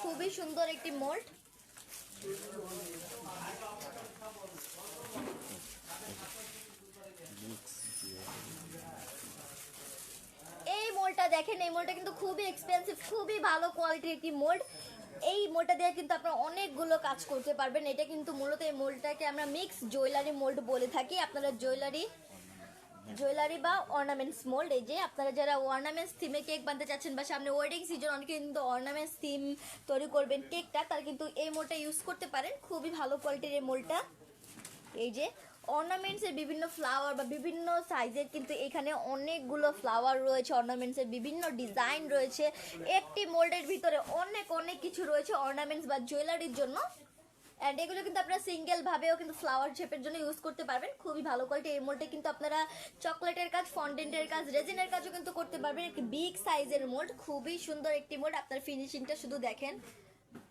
খুবই সুন্দর একটি মোল্ড। এই মোল্ডটা দেখেন, এই মোল্ডটা কিন্তু খুবই এক্সপেন্সিভ, খুবই ভালো কোয়ালিটির একটি মোল্ড। এই মোল্ডটা দিয়ে কিন্তু আপনারা অনেকগুলো কাজ করতে পারবেন। এটা কিন্তু মূলত এই মোল্ডটাকে আমরা মিক্স জুয়েলারি মোল্ড বলে থাকি। আপনারা জুয়েলারি বা অর্নামেন্টস মোল্ড, এই যে আপনারা যারা অর্নামেন্টস থিমে কেক বানাতে চাচ্ছেন বা সামনে ওয়েডিং সিজন অনেকে কিন্তু অর্নামেন্টস থিম তৈরি করবেন কেকটা, তারা কিন্তু এই মোল্ডটা ইউজ করতে পারেন। খুবই ভালো কোয়ালিটির এই মোল্ডটা। এই যে অর্নামেন্টসের বিভিন্ন ফ্লাওয়ার বা বিভিন্ন সাইজের কিন্তু এখানে অনেকগুলো ফ্লাওয়ার রয়েছে, অর্নামেন্টসের বিভিন্ন ডিজাইন রয়েছে। একটি মোল্ডের ভিতরে অনেক অনেক কিছু রয়েছে অর্নামেন্টস বা জুয়েলারির জন্য। অ্যান্ড এগুলো কিন্তু আপনারা সিঙ্গেল ভাবেও কিন্তু ফ্লাওয়ার শেপের জন্য ইউজ করতে পারবেন। খুবই ভালো কোয়ালিটি এই মোল্ডে কিন্তু আপনারা চকলেটের কাজ, ফন্ডেন্টের কাজ, রেজিনের কাজও কিন্তু করতে পারবেন। একটি বিগ সাইজের মোল্ড, খুবই সুন্দর একটি মোল্ড। আপনার ফিনিশিংটা শুধু দেখেন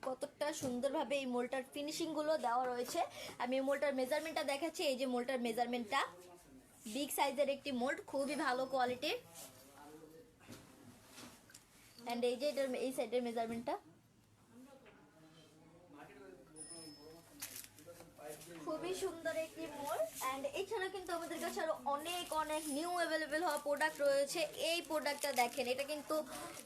কতটা সুন্দরভাবে এই মোল্ডটার ফিনিশিং গুলো দেওয়া রয়েছে। আমি এই মোল্ডটার মেজারমেন্টটা দেখাচ্ছি। এই যে মোল্ডটার মেজারমেন্টটা, বিগ সাইজের একটি মোল্ড, খুবই ভালো কোয়ালিটির। এন্ড এই যে এটার এই সাইডের মেজারমেন্টটা খুবই সুন্দর একটি মোল্ড। এন্ড এছাড়া কিন্তু আমাদের কাছে আরো অনেক অনেক নিউ অ্যাভেলেবেল হওয়া প্রোডাক্ট রয়েছে। এই প্রোডাক্টটা দেখেন, এটা কিন্তু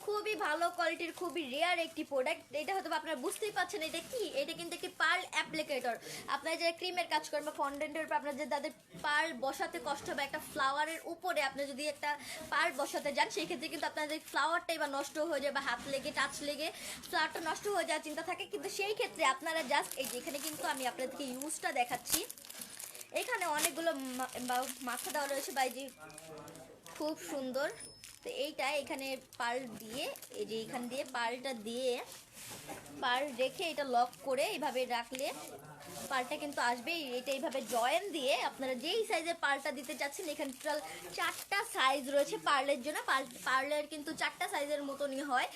খুবই ভালো কোয়ালিটির, খুবই রেয়ার একটি প্রোডাক্ট। এটা হয়তো আপনারা বুঝতেই পারছেন এটা কি। এটা কিন্তু একটি পার্ল অ্যাপ্লিকেটর। আপনারা যারা ক্রিমের কাজ করেন বা ফন্ডেন্টের উপর আপনার যে তাদের পার্ল বসাতে কষ্ট হবে, একটা ফ্লাওয়ারের উপরে আপনি যদি একটা পার্ল বসাতে যান সেই ক্ষেত্রে কিন্তু আপনাদের ফ্লাওয়ারটাই বা নষ্ট হয়ে যায় বা হাত লেগে টাচ লেগে ফ্লাওয়ারটা নষ্ট হয়ে যাওয়ার চিন্তা থাকে। কিন্তু সেই ক্ষেত্রে আপনারা জাস্ট এই যে এখানে কিন্তু আমি আপনাদেরকে ইউজটা দেখাচ্ছি। এখানে অনেকগুলো মাথা দেওয়া রয়েছে বাইজি, খুব সুন্দর। তো এইটা এখানে পার্ল দিয়ে, এই যে এখান দিয়ে পার্লটা দিয়ে পার্ল রেখে এটা লক করে এইভাবে রাখলে পার্লটা কিন্তু আসবে। এটা এইভাবে জয়েন দিয়ে আপনারা যেই সাইজের পার্লটা দিতে চাচ্ছেন, এখানে টোটাল 4টা সাইজ রয়েছে পার্লের জন্য। পার্লের কিন্তু 4টা সাইজের মতনই হয়,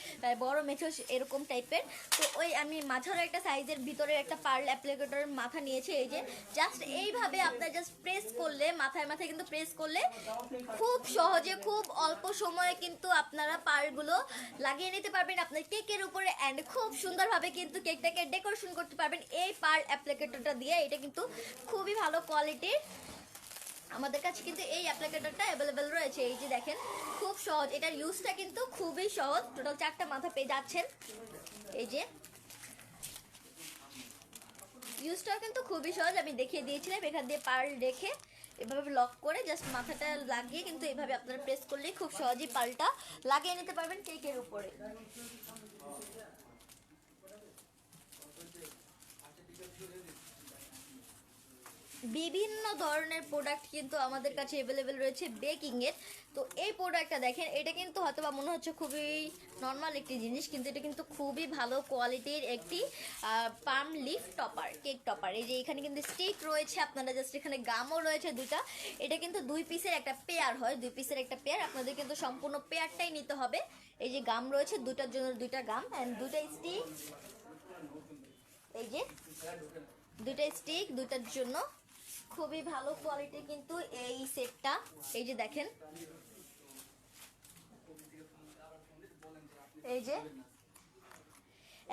বড় মেঠো এরকম টাইপের। তো ওই আমি মাঝারো একটা সাইজের ভিতরে একটা পার্ল অ্যাপ্লিকেটরের মাথা নিয়েছি। এই যে জাস্ট এইভাবে আপনারা জাস্ট প্রেস করলে, মাথায় মাথায় কিন্তু প্রেস করলে খুব সহজে, খুব অল্প সময়ে কিন্তু আপনারা পার্লগুলো লাগিয়ে নিতে পারবেন আপনার কেকের উপরে। অ্যান্ড খুব সুন্দরভাবে কিন্তু কেকটাকে ডেকোরেশন করতে পারবেন এই পার্ল অ্যাপ্লিকেটরটা দিয়ে। এটা কিন্তু খুবই ভালো কোয়ালিটির। আমাদের কাছে কিন্তু এই অ্যাপ্লিকেটরটা অ্যাভেলেবেল রয়েছে। এই যে দেখেন, খুব সহজ, এটার ইউজটা কিন্তু খুবই সহজ। টোটাল 4টা মাথা পেয়ে যাচ্ছেন। এই যে ইউজটাও কিন্তু খুবই সহজ, আমি দেখিয়ে দিয়েছিলাম। এখান দিয়ে পার্ল রেখে এভাবে লক করে জাস্ট মাথাটা লাগিয়ে কিন্তু এভাবে আপনারা প্রেস করলেই খুব সহজেই পার্লটা লাগিয়ে নিতে পারবেন কেকের উপরে। বিভিন্ন ধরনের প্রোডাক্ট কিন্তু আমাদের কাছে অ্যাভেলেবেল রয়েছে বেকিং এর। তো এই প্রোডাক্টটা দেখেন, এটা কিন্তু হয়তো বা মনে হচ্ছে খুবই নর্মাল একটি জিনিস, কিন্তু এটা কিন্তু খুবই ভালো কোয়ালিটির একটি পাম লিফ টপার, কেক টপার। এই যে এখানে কিন্তু স্টিক রয়েছে, আপনারা জাস্ট এখানে গামও রয়েছে দুটা। এটা কিন্তু 2 পিসের একটা পেয়ার হয়, 2 পিসের একটা পেয়ার। আপনাদের কিন্তু সম্পূর্ণ পেয়ারটাই নিতে হবে। এই যে গাম রয়েছে, দুটার জন্য 2টা গাম অ্যান্ড 2টা স্টিক। এই যে 2টা স্টিক, 2টার জন্য খুবই ভালো কোয়ালিটি কিন্তু এই সেটটা। এই যে দেখেন, এই যে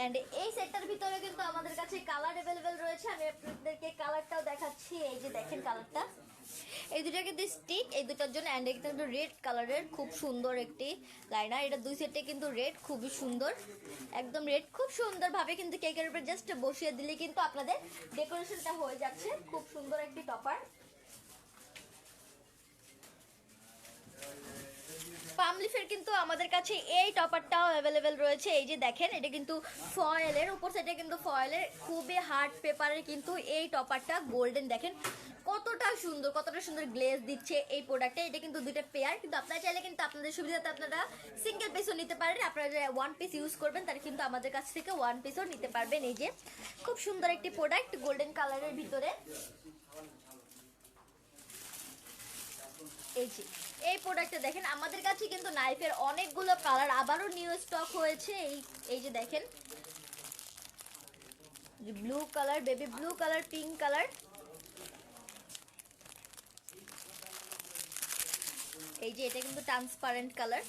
এন্ড এই সেটটার ভিতরে কিন্তু আমাদের কাছে কালার অ্যাভেলেবেল রয়েছে। আমি আপনাদেরকে কালারটাও দেখাচ্ছি। এই যে দেখেন কালারটা, এই দুটো কিন্তু স্টিক, এই দুটার জন্য। অ্যান্ড এটা কিন্তু রেড কালারের, খুব সুন্দর একটি লাইনার। এটা 2 সেটে কিন্তু রেড, খুবই সুন্দর, একদম রেড। খুব সুন্দরভাবে কিন্তু কেকের উপরে জাস্ট বসিয়ে দিলে কিন্তু আপনাদের ডেকোরেশনটা হয়ে যাচ্ছে। খুব সুন্দর একটি টপার। পাম লিফের কিন্তু আমাদের কাছে এই টপারটাও অ্যাভেলেবেল রয়েছে। এই যে দেখেন, এটা কিন্তু ফয়েলের উপর সাইডে কিন্তু ফয়েলের খুবই হার্ড পেপারের কিন্তু এই টপারটা গোল্ডেন। দেখেন কতটা সুন্দর, কতটা সুন্দর গ্লেজ দিচ্ছে এই প্রোডাক্টে। এটা কিন্তু 2টা পেয়ার, কিন্তু আপনারা চাইলে কিন্তু আপনাদের সুবিধাতে আপনারা সিঙ্গেল পিসও নিতে পারেন। আপনারা যারা 1 পিস ইউজ করবেন তারা কিন্তু আমাদের কাছ থেকে 1 পিসও নিতে পারবেন। এই যে খুব সুন্দর একটি প্রোডাক্ট গোল্ডেন কালারের ভিতরে। এই যে এই প্রোডাক্টটা দেখেন, আমাদের কাছে কিন্তু নাইফের অনেকগুলো কালার আবারও নিউ স্টক হয়েছে। এই যে দেখেন, blue colour, baby blue colour, pink colour. এই যে এটা কিন্তু ট্রান্সপারেন্ট কালার,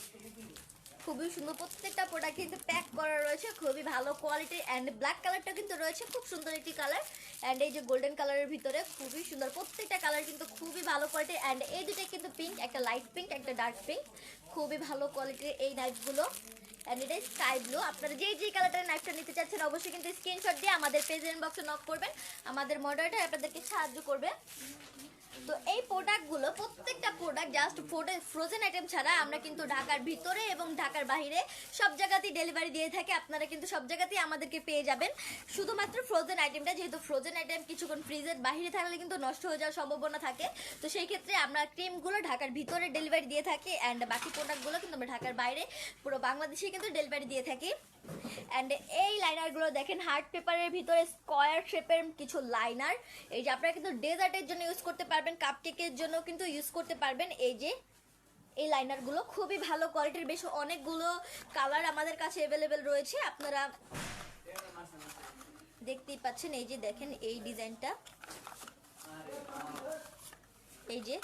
খুবই সুন্দর, প্রত্যেকটা প্রোডাক্ট কিন্তু প্যাক করা রয়েছে খুবই ভালো কোয়ালিটির। অ্যান্ড ব্ল্যাক কালারটা কিন্তু রয়েছে খুব সুন্দর একটি কালার। অ্যান্ড এই যে গোল্ডেন কালারের ভিতরে খুবই সুন্দর, প্রত্যেকটা কালার কিন্তু খুবই ভালো কোয়ালিটির। অ্যান্ড এই দুটো কিন্তু পিঙ্ক, একটা লাইট পিঙ্ক একটা ডার্ক পিঙ্ক, খুবই ভালো কোয়ালিটির এই নাইফগুলো। অ্যান্ড এটা স্কাই ব্লু। আপনারা যেই কালারটার নাইফটা নিতে চাচ্ছেন অবশ্যই কিন্তু স্ক্রিনশট দিয়ে আমাদের পেজ ইনবক্সে নক করবেন, আমাদের মডারেটর আপনাদেরকে সাহায্য করবে। তো এই প্রোডাক্টগুলো প্রত্যেকটা প্রোডাক্ট জাস্ট ফ্রোজেন আইটেম ছাড়া আমরা কিন্তু ঢাকার ভিতরে এবং ঢাকার বাইরে সব জায়গাতেই ডেলিভারি দিয়ে থাকি। আপনারা কিন্তু সব জায়গাতেই আমাদেরকে পেয়ে যাবেন, শুধুমাত্র ফ্রোজেন আইটেমটা, যেহেতু ফ্রোজেন আইটেম কিছুক্ষণ ফ্রিজের বাইরে থাকলে কিন্তু নষ্ট হয়ে যাওয়ার সম্ভাবনা থাকে। তো সেই ক্ষেত্রে আমরা ক্রিমগুলো ঢাকার ভিতরে ডেলিভারি দিয়ে থাকি। অ্যান্ড বাকি প্রোডাক্টগুলো কিন্তু আমরা ঢাকার বাইরে পুরো বাংলাদেশে কিন্তু ডেলিভারি দিয়ে থাকি। অ্যান্ড এই লাইনারগুলো দেখেন হার্ট পেপারের ভিতরে স্কোয়ার শেপের কিছু লাইনার। এই যে আপনারা কিন্তু ডেজার্টের জন্য ইউজ করতে পারবেন, কাপকেকের জন্য কিন্তু ইউজ করতে পারবেন। এই যে এই লাইনারগুলো খুবই ভালো কোয়ালিটির, বেশ অনেকগুলো কালার আমাদের কাছে অ্যাভেলেবেল রয়েছে, আপনারা দেখতেই পাচ্ছেন। এই যে দেখেন এই ডিজাইনটা, এই যে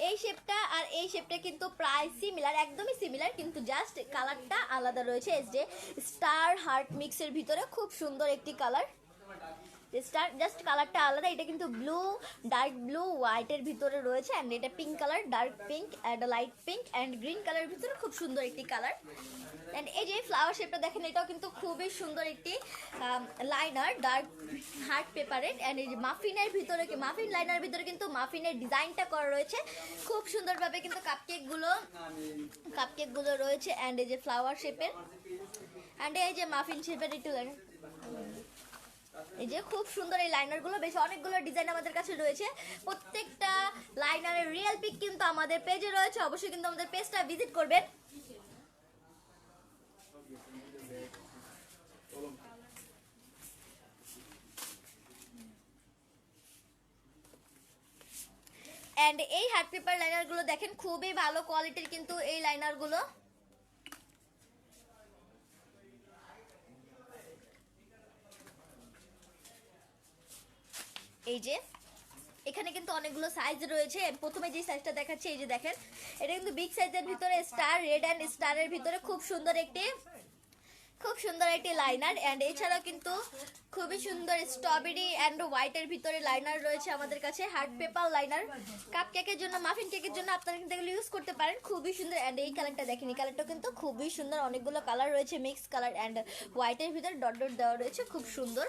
এই শেপটা আর এই শেপটা কিন্তু প্রায় সিমিলার, একদমই সিমিলার, কিন্তু জাস্ট কালারটা আলাদা রয়েছে। এই যে স্টার হার্ট মিক্সের ভিতরে খুব সুন্দর একটি কালার, স্টার জাস্ট কালারটা আলাদা। এটা কিন্তু ব্লু, ডার্ক ব্লু হোয়াইটের ভিতরে রয়েছে। অ্যান্ড এটা pink colour, dark pink and light pink and green কালারের ভিতরে খুব সুন্দর একটি কালার। অ্যান্ড এই যে ফ্লাওয়ার শেপটা দেখেন, এটাও কিন্তু খুবই সুন্দর একটি লাইনার, ডার্ক হার্ট পেপারের। অ্যান্ড এই যে মাফিনের ভিতরে, মাফিন লাইনার ভিতরে কিন্তু মাফিনের ডিজাইনটা করা রয়েছে খুব সুন্দরভাবে, কিন্তু কাপকেকগুলো রয়েছে। অ্যান্ড এই যে ফ্লাওয়ার শেপের, অ্যান্ড এই যে মাফিন শেপের একটু লাইনার, এই যে খুব সুন্দর এই লাইনারগুলো, বেশ অনেকগুলো ডিজাইন আমাদের কাছে রয়েছে। প্রত্যেকটা লাইনারের রিয়েল পিক কিন্তু আমাদের পেজে রয়েছে, অবশ্যই কিন্তু আমাদের পেজটা ভিজিট করবেন। অ্যান্ড এই হার্ট পেপার লাইনারগুলো দেখেন খুবই ভালো কোয়ালিটির কিন্তু এই লাইনারগুলো। এই যে এখানে কিন্তু অনেকগুলো সাইজ রয়েছে। প্রথমে যে সাইজটা দেখাচ্ছি, এই যে দেখেন, এটা কিন্তু বিগ সাইজের ভিতরে স্টার রেড অ্যান্ড স্টারের ভিতরে খুব সুন্দর একটি লাইনার। অ্যান্ড এছাড়াও কিন্তু খুবই সুন্দর স্ট্রবেরি অ্যান্ড হোয়াইটের ভিতরে লাইনার রয়েছে আমাদের কাছে, হার্ট পেপার লাইনার। কাপ কেকের জন্য, মাফিন কেকের জন্য আপনারা কিন্তু এগুলো ইউজ করতে পারেন, খুবই সুন্দর। অ্যান্ড এই কালারটা দেখেন, এই কালারটা কিন্তু খুবই সুন্দর, অনেকগুলো কালার রয়েছে, মিক্স কালার অ্যান্ড হোয়াইটের ভিতরে ডট ডট দেওয়া রয়েছে, খুব সুন্দর।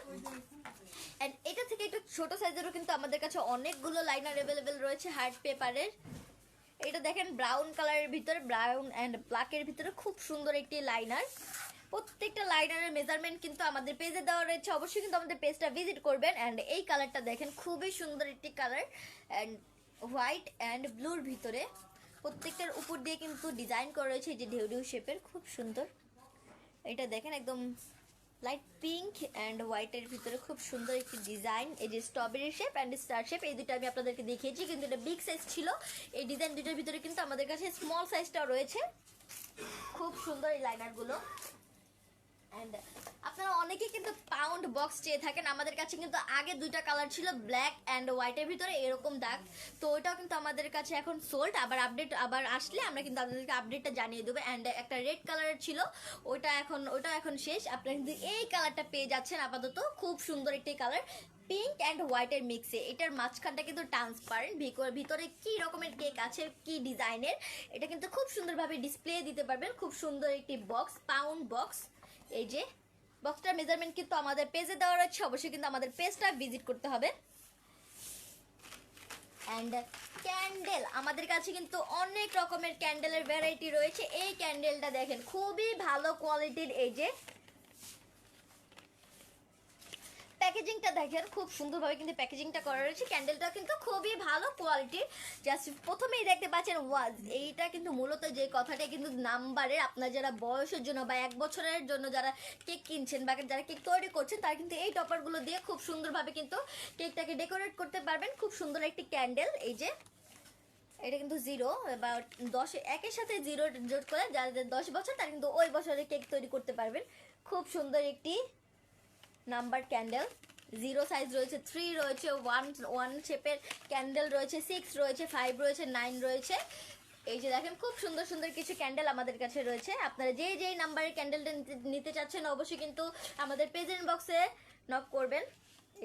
অ্যান্ড এটা থেকে একটু ছোট সাইজেরও কিন্তু আমাদের কাছে অনেকগুলো লাইনার অ্যাভেলেবেল রয়েছে হার্ট পেপারের। এটা দেখেন ব্রাউন কালারের ভিতরে, ব্রাউন অ্যান্ড ব্ল্যাকের ভিতরে খুব সুন্দর একটি লাইনার। প্রত্যেকটা লাইনারের মেজারমেন্ট কিন্তু আমাদের পেজে দেওয়া রয়েছে, অবশ্যই কিন্তু আমাদের পেজটা ভিজিট করবেন। অ্যান্ড এই কালারটা দেখেন খুবই সুন্দর একটি কালার, অ্যান্ড হোয়াইট অ্যান্ড ব্লুর ভিতরে প্রত্যেকটার উপর দিয়ে কিন্তু ডিজাইন করা রয়েছে, এই যে ঢেউ ঢেউ শেপের, খুব সুন্দর। এটা দেখেন একদম লাইট পিঙ্ক অ্যান্ড হোয়াইটের ভিতরে খুব সুন্দর একটি ডিজাইন। এই যে strawberry shape and star shape, এই দুটো আমি আপনাদেরকে দেখিয়েছি, কিন্তু এটা বিগ সাইজ ছিল। এই ডিজাইন দুটোর ভিতরে কিন্তু আমাদের কাছে স্মল সাইজটাও রয়েছে, খুব সুন্দর এই লাইনারগুলো। অ্যান্ড আপনারা অনেকেই কিন্তু পাউন্ড বক্স চেয়ে থাকেন, আমাদের কাছে কিন্তু আগে দুইটা কালার ছিল, ব্ল্যাক অ্যান্ড হোয়াইটের ভিতরে এরকম দাগ, তো ওইটাও কিন্তু আমাদের কাছে এখন সোল্ড। আবার আসলে আমরা কিন্তু আপনাদেরকে আপডেটটা জানিয়ে দেবো। অ্যান্ড একটা রেড কালারের ছিল, ওটা এখন শেষ। আপনারা কিন্তু এই কালারটা পেয়ে যাচ্ছেন আপাতত, খুব সুন্দর একটি কালার, পিঙ্ক অ্যান্ড হোয়াইটের মিক্সে। এটার মাঝখানটা কিন্তু ট্রান্সপারেন্ট, ভিতরে কি রকমের কেক আছে, কি ডিজাইনের, এটা কিন্তু খুব সুন্দরভাবে ডিসপ্লে দিতে পারবেন। খুব সুন্দর একটি বক্স, পাউন্ড বক্স। এই যে বক্সটার মেজারমেন্ট কিন্তু আমাদের পেজে দেওয়া রয়েছে, অবশ্যই কিন্তু আমাদের পেজটা ভিজিট করতে হবে। অ্যান্ড ক্যান্ডেল, আমাদের কাছে কিন্তু অনেক রকমের ক্যান্ডেলের ভ্যারাইটি রয়েছে। এই ক্যান্ডেলটা দেখেন খুবই ভালো কোয়ালিটির, এই যে প্যাকেজিংটা দেখেন খুব সুন্দরভাবে কিন্তু প্যাকেজিংটা করা রয়েছে। ক্যান্ডেলটা কিন্তু খুবই ভালো কোয়ালিটির, জাস্ট প্রথমেই দেখতে পাচ্ছেন ওয়াজ, এইটা কিন্তু মূলত যে কথাটা কিন্তু নাম্বারের, আপনার যারা বয়সের জন্য বা 1 বছরের জন্য যারা কেক কিনছেন বা যারা কেক তৈরি করছেন, তারা কিন্তু এই টপারগুলো দিয়ে খুব সুন্দরভাবে কিন্তু কেকটাকে ডেকোরেট করতে পারবেন। খুব সুন্দর একটি ক্যান্ডেল, এই যে এটা কিন্তু 0 বা 10 একের সাথে 0 জোট করে যাদের 10 বছর তারা কিন্তু ওই বছরে কেক তৈরি করতে পারবেন। খুব সুন্দর একটি নাম্বার ক্যান্ডেল, 0 সাইজ রয়েছে, 3 রয়েছে, 1 শেপের ক্যান্ডেল রয়েছে, 6 রয়েছে, 5 রয়েছে, 9 রয়েছে। এই যে দেখেন খুব সুন্দর সুন্দর কিছু ক্যান্ডেল আমাদের কাছে রয়েছে। আপনারা যেই নাম্বারের ক্যান্ডেলটা নিতে চাচ্ছেন অবশ্যই কিন্তু আমাদের প্রেজেন্ট বক্সে নক করবেন।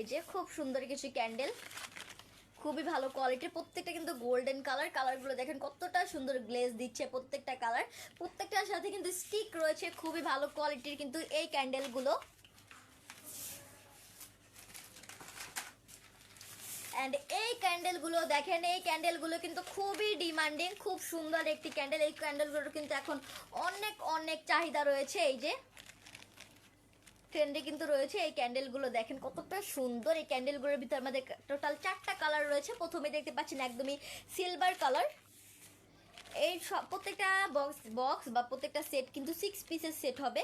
এই যে খুব সুন্দর কিছু ক্যান্ডেল, খুবই ভালো কোয়ালিটির, প্রত্যেকটা কিন্তু গোল্ডেন কালার। কালারগুলো দেখেন কতটা সুন্দর গ্লেজ দিচ্ছে প্রত্যেকটা কালার, প্রত্যেকটার সাথে কিন্তু স্টিক রয়েছে, খুবই ভালো কোয়ালিটির কিন্তু এই ক্যান্ডেলগুলো। অ্যান্ড এই ক্যান্ডেলগুলো দেখেন, এই ক্যান্ডেলগুলো কিন্তু খুবই ডিমান্ডিং, খুব সুন্দর একটি ক্যান্ডেল। এই ক্যান্ডেলগুলোর কিন্তু এখন অনেক অনেক চাহিদা রয়েছে, এই যে ট্রেন্ডে কিন্তু রয়েছে এই ক্যান্ডেলগুলো। দেখেন কতটা সুন্দর এই ক্যান্ডেলগুলোর ভিতরে আমাদের টোটাল 4টা কালার রয়েছে। প্রথমে দেখতে পাচ্ছেন একদমই সিলভার কালার। এই সব প্রত্যেকটা বক্স বা প্রত্যেকটা সেট কিন্তু 6 পিসের সেট হবে।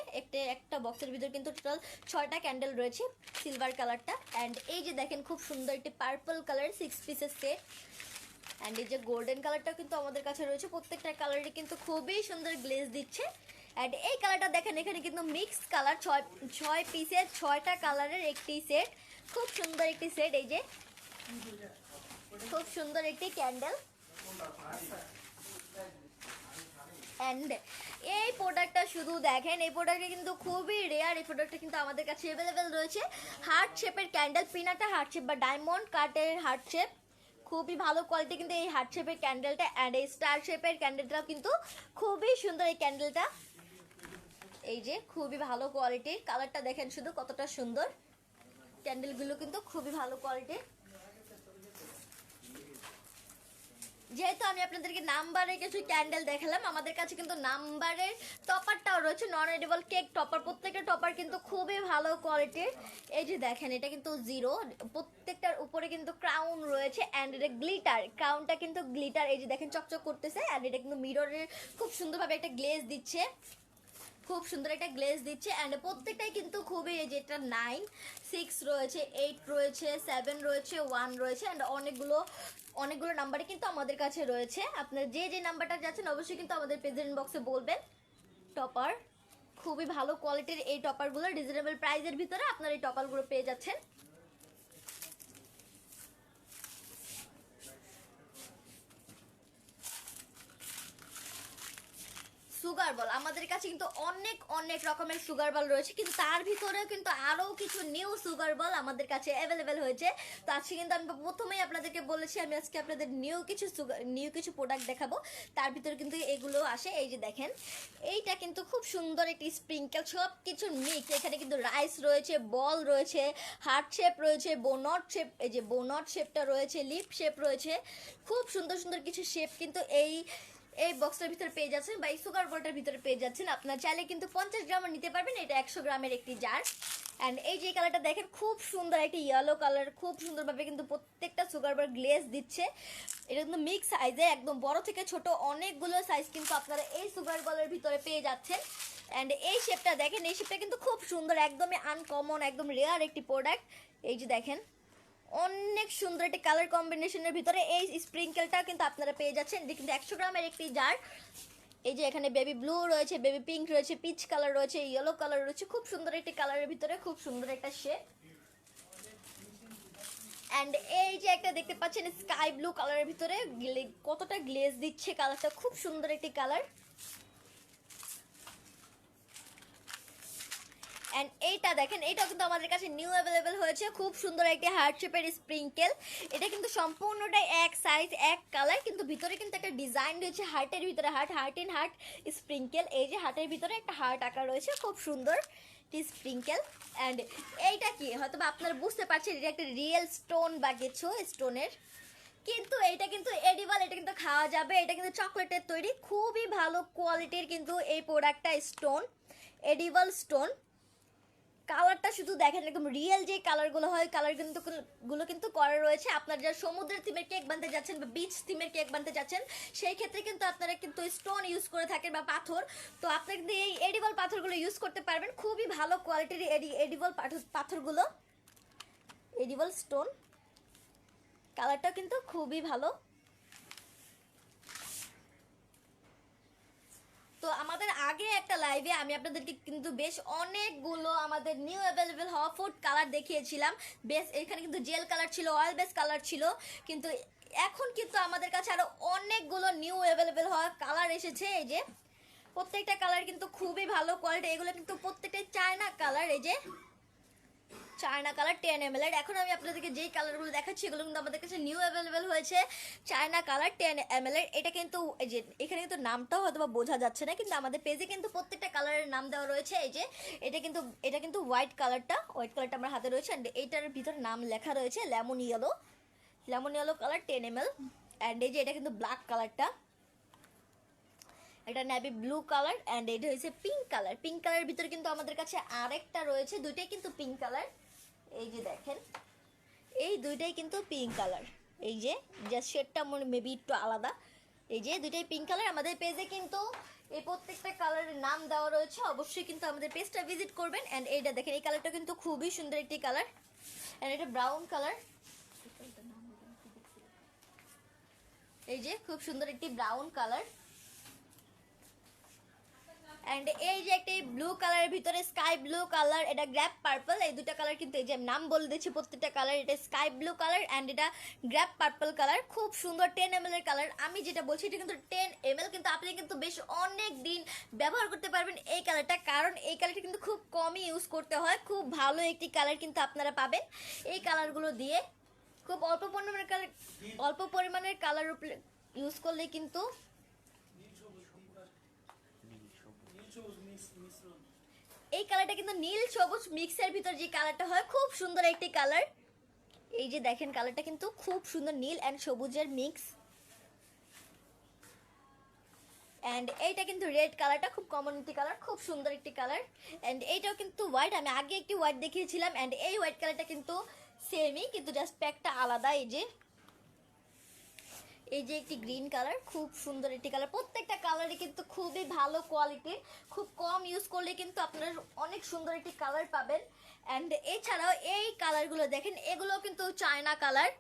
একটা বক্সের ভিতরে কিন্তু টোটাল 6টা ক্যান্ডেল রয়েছে সিলভার কালারটা। অ্যান্ড এই যে দেখেন খুব সুন্দর একটি পার্পল কালার 6 পিসের সেট। অ্যান্ড এই যে গোল্ডেন কালারটা কিন্তু আমাদের কাছে রয়েছে, প্রত্যেকটা কালারই কিন্তু খুবই সুন্দর গ্লেজ দিচ্ছে। অ্যান্ড এই কালারটা দেখেন, এখানে কিন্তু মিক্স কালার, 6 পিসের 6টা কালারের একটি সেট, খুব সুন্দর একটি সেট। এই যে খুব সুন্দর একটি ক্যান্ডেল। অ্যান্ড এই প্রোডাক্টটা শুধু দেখেন, এই প্রোডাক্টটা কিন্তু খুবই রেয়ার। এই প্রোডাক্টটা কিন্তু আমাদের কাছে অ্যাভেলেবেল রয়েছে। হার্ট শেপের ক্যান্ডেল, পিনাটা হার্ট শেপ বা ডায়মন্ড কাটের হার্ট শেপ, খুবই ভালো কোয়ালিটি কিন্তু এই হার্ট শেপের ক্যান্ডেলটা। অ্যান্ড এই স্টার শেপের ক্যান্ডেলটাও কিন্তু খুবই সুন্দর এই ক্যান্ডেলটা। এই যে খুবই ভালো কোয়ালিটির, কালারটা দেখেন শুধু কতটা সুন্দর। ক্যান্ডেলগুলো কিন্তু খুবই ভালো কোয়ালিটির। যেহেতু আমি আপনাদেরকে নাম্বারের কিছু ক্যান্ডেল দেখালাম, আমাদের কাছে কিন্তু নাম্বারের টপারটাও রয়েছে, নন এডিবল কেক টপার। প্রত্যেকটা টপার কিন্তু খুবই ভালো কোয়ালিটির। এই যে দেখেন এটা কিন্তু 0, প্রত্যেকটার উপরে কিন্তু ক্রাউন রয়েছে। অ্যান্ড এটা গ্লিটার, ক্রাউনটা কিন্তু গ্লিটার। এই যে দেখেন চকচক করতেছে। অ্যান্ড এটা কিন্তু মিররের খুব সুন্দরভাবে একটা গ্লেজ দিচ্ছে, খুব সুন্দর একটা গ্লেজ দিচ্ছে। অ্যান্ড প্রত্যেকটাই কিন্তু খুবই, এই যে এটা 9, 6 রয়েছে, 8 রয়েছে, 7 রয়েছে, 1 রয়েছে। অ্যান্ড অনেকগুলো নাম্বারই কিন্তু আমাদের কাছে রয়েছে। আপনার যে নাম্বারটা যাচ্ছেন অবশ্যই কিন্তু আমাদের প্রেজেন্ট বক্সে বলবেন। টপার খুবই ভালো কোয়ালিটির, এই টপারগুলো রিজনেবল প্রাইসের ভিতরে আপনার এই টপারগুলো পেয়ে যাচ্ছেন। সুগার বল, আমাদের কাছে কিন্তু অনেক অনেক রকমের সুগার বল রয়েছে, কিন্তু তার ভিতরেও কিন্তু আরও কিছু নিউ সুগার বল আমাদের কাছে অ্যাভেলেবেল হয়েছে। তো আজকে কিন্তু আমি প্রথমেই আপনাদেরকে বলেছি আমি আজকে আপনাদের নিউ কিছু প্রোডাক্ট দেখাবো, তার ভিতরে কিন্তু এগুলো আসে। এই যে দেখেন এইটা কিন্তু খুব সুন্দর একটি স্প্রিঙ্কেল, সব কিছু মিক্স। এখানে কিন্তু রাইস রয়েছে, বল রয়েছে, হার্ট শেপ রয়েছে, বোনট শেপ, এই যে বোনট শেপটা রয়েছে, লিপ শেপ রয়েছে, খুব সুন্দর সুন্দর কিছু শেপ কিন্তু এই বক্সটার ভিতরে পেয়ে যাচ্ছেন বা এই সুগার বলটার ভিতরে পেয়ে যাচ্ছেন। আপনার চাইলে কিন্তু 50 গ্রামও নিতে পারবেন, এটা 100 গ্রামের একটি জার। অ্যান্ড এই যে কালারটা দেখেন খুব সুন্দর একটি ইয়েলো কালার, খুব সুন্দরভাবে কিন্তু প্রত্যেকটা সুগার বল গ্লেজ দিচ্ছে। এটা কিন্তু মিক্স সাইজে, একদম বড় থেকে ছোট অনেকগুলো সাইজ কিন্তু আপনারা এই সুগার বলের ভিতরে পেয়ে যাচ্ছেন। অ্যান্ড এই শেপটা দেখেন, এই শেপটা কিন্তু খুব সুন্দর, একদমই আনকমন, একদম রেয়ার একটি প্রোডাক্ট। এই যে দেখেন অনেক সুন্দর একটি কালার কম্বিনেশনের ভিতরে এই স্প্রিঙ্কেলটা কিন্তু আপনারা পেয়ে যাচ্ছেন। এটি কিন্তু 100 গ্রামের একটি জার। এই যে এখানে বেবি ব্লু রয়েছে, বেবি পিঙ্ক রয়েছে, পিচ কালার রয়েছে, ইয়েলো কালার রয়েছে, খুব সুন্দর একটি কালারের ভিতরে খুব সুন্দর একটা শেড। অ্যান্ড এই যে একটা দেখতে পাচ্ছেন স্কাই ব্লু কালারের ভিতরে কতটা গ্লেজ দিচ্ছে, কালারটা খুব সুন্দর একটি কালার। অ্যান্ড এইটা দেখেন, এইটাও কিন্তু আমাদের কাছে নিউ অ্যাভেলেবেল হয়েছে, খুব সুন্দর একটি হার্ট শেপের স্প্রিঙ্কেল। এটা কিন্তু সম্পূর্ণটাই এক সাইজ এক কালার, কিন্তু ভিতরে কিন্তু একটা ডিজাইন রয়েছে হার্টের ভিতরে, হার্ট ইন হার্ট স্প্রিঙ্কেল। এই যে হার্টের ভিতরে একটা হার্ট আঁকা রয়েছে, খুব সুন্দর স্প্রিঙ্কেল। অ্যান্ড এইটা কি হয়তো বা আপনারা বুঝতে পারছেন এটা একটা রিয়েল স্টোন বা কিছু স্টোনের, কিন্তু এটা কিন্তু এডিবল, এটা কিন্তু খাওয়া যাবে। এটা কিন্তু চকলেটের তৈরি, খুবই ভালো কোয়ালিটির কিন্তু এই প্রোডাক্টটা স্টোন, এডিবল স্টোন। কালারটা শুধু দেখেন, একদম রিয়েল যে কালারগুলো হয়, কালার কিন্তু গুলো কিন্তু করা রয়েছে। আপনারা যারা সমুদ্রের থিমের কেক বানতে যাচ্ছেন বা বিচ থিমের কেক বানতে যাচ্ছেন, সেই ক্ষেত্রে কিন্তু আপনারা কিন্তু স্টোন ইউজ করে থাকেন বা পাথর, তো আপনারা কিন্তু এই এডিবল পাথরগুলো ইউজ করতে পারবেন। খুবই ভালো কোয়ালিটির এডিবল পাথরগুলো, এডিবল স্টোন। কালারটা কিন্তু খুবই ভালো। তো আমাদের আগে একটা লাইভে আমি আপনাদেরকে কিন্তু বেশ অনেকগুলো আমাদের নিউ অ্যাভেলেবেল হওয়া ফুড কালার দেখিয়েছিলাম। বেশ এখানে কিন্তু জেল কালার ছিল, অয়েল বেস কালার ছিল, কিন্তু এখন কিন্তু আমাদের কাছে আরো অনেকগুলো নিউ অ্যাভেলেবেল হওয়া কালার এসেছে। এই যে প্রত্যেকটা কালার কিন্তু খুবই ভালো কোয়ালিটি, এগুলো কিন্তু প্রত্যেকটাই চায়না কালার। এই যে চায়না কালার 10 ml এর। এখন আমি আপনাদেরকে যেই কালারগুলো দেখাচ্ছি এগুলো কিন্তু আমাদের কাছে নিউ অ্যাভেলেবেল হয়েছে, চায়না কালার 10 ml এর। এটা কিন্তু এই যে এখানে কিন্তু নামটাও হয়তো বা বোঝা যাচ্ছে না, কিন্তু আমাদের পেজে কিন্তু প্রত্যেকটা কালারের নাম দেওয়া রয়েছে। এই যে এটা কিন্তু হোয়াইট কালারটা আমার হাতে রয়েছে, অ্যান্ড এইটার ভিতরে নাম লেখা রয়েছে lemon yellow colour 10 ml। And এই যে এটা কিন্তু ব্ল্যাক কালারটা, এটা নেভি ব্লু কালার, অ্যান্ড এটা হচ্ছে পিঙ্ক কালারের ভিতরে কিন্তু আমাদের কাছে আরেকটা রয়েছে, দুইটাই কিন্তু পিঙ্ক কালার। এই যে দেখেন এই দুইটাই কিন্তু পিঙ্ক কালার। এই যে জাস্ট শেডটা মনে মেবি একটু আলাদা। এই যে দুইটাই পিঙ্ক কালার। আমাদের পেজে কিন্তু এই প্রত্যেকটা কালারের নাম দেওয়া রয়েছে, অবশ্যই কিন্তু আমাদের পেজটা ভিজিট করবেন। অ্যান্ড এইটা দেখেন এই কালারটা কিন্তু খুবই সুন্দর একটি কালার, অ্যান্ড এটা ব্রাউন কালার। এই যে খুব সুন্দর একটি ব্রাউন কালার, অ্যান্ড এই যে একটা ব্লু কালারের ভিতরে স্কাই ব্লু কালার, এটা গ্র্যাপ পার্পল। এই দুটো কালার কিন্তু এই যে নাম বলে দিচ্ছি প্রত্যেকটা কালার, এটা স্কাই ব্লু কালার অ্যান্ড এটা গ্র্যাপ পার্পল কালার। খুব সুন্দর 10 ml এর কালার। আমি যেটা বলছি এটা কিন্তু 10 ml, কিন্তু আপনি কিন্তু বেশ অনেক দিন ব্যবহার করতে পারবেন এই কালারটা, কারণ এই কালারটা কিন্তু খুব কমই ইউজ করতে হয়। খুব ভালো একটি কালার কিন্তু আপনারা পাবেন এই কালারগুলো দিয়ে। খুব অল্প পরিমাণের কালার ইউজ করলে কিন্তু এই কালারটা কিন্তু নীল সবুজ মিক্সের ভিতর যে কালারটা হয়, খুব সুন্দর একটি কালার। এই যে দেখেন কালারটা কিন্তু খুব সুন্দর, নীল অ্যান্ড সবুজের মিক্স। অ্যান্ড এইটা কিন্তু রেড কালারটা খুব কমন একটি কালার, খুব সুন্দর একটি কালার। অ্যান্ড এইটাও কিন্তু হোয়াইট, আমি আগে একটি হোয়াইট দেখিয়েছিলাম, অ্যান্ড এই হোয়াইট কালারটা কিন্তু সেমই, কিন্তু জাস্ট প্যাকটা আলাদা। এই যে একটি গ্রিন কালার, খুব সুন্দর একটি কালার। প্রত্যেকটা কালারই কিন্তু খুবই ভালো কোয়ালিটির, খুব কম ইউজ করলে কিন্তু আপনারা অনেক সুন্দর একটি কালার পাবেন। অ্যান্ড এছাড়াও এই কালারগুলো দেখেন, এগুলো কিন্তু চায়না কালার।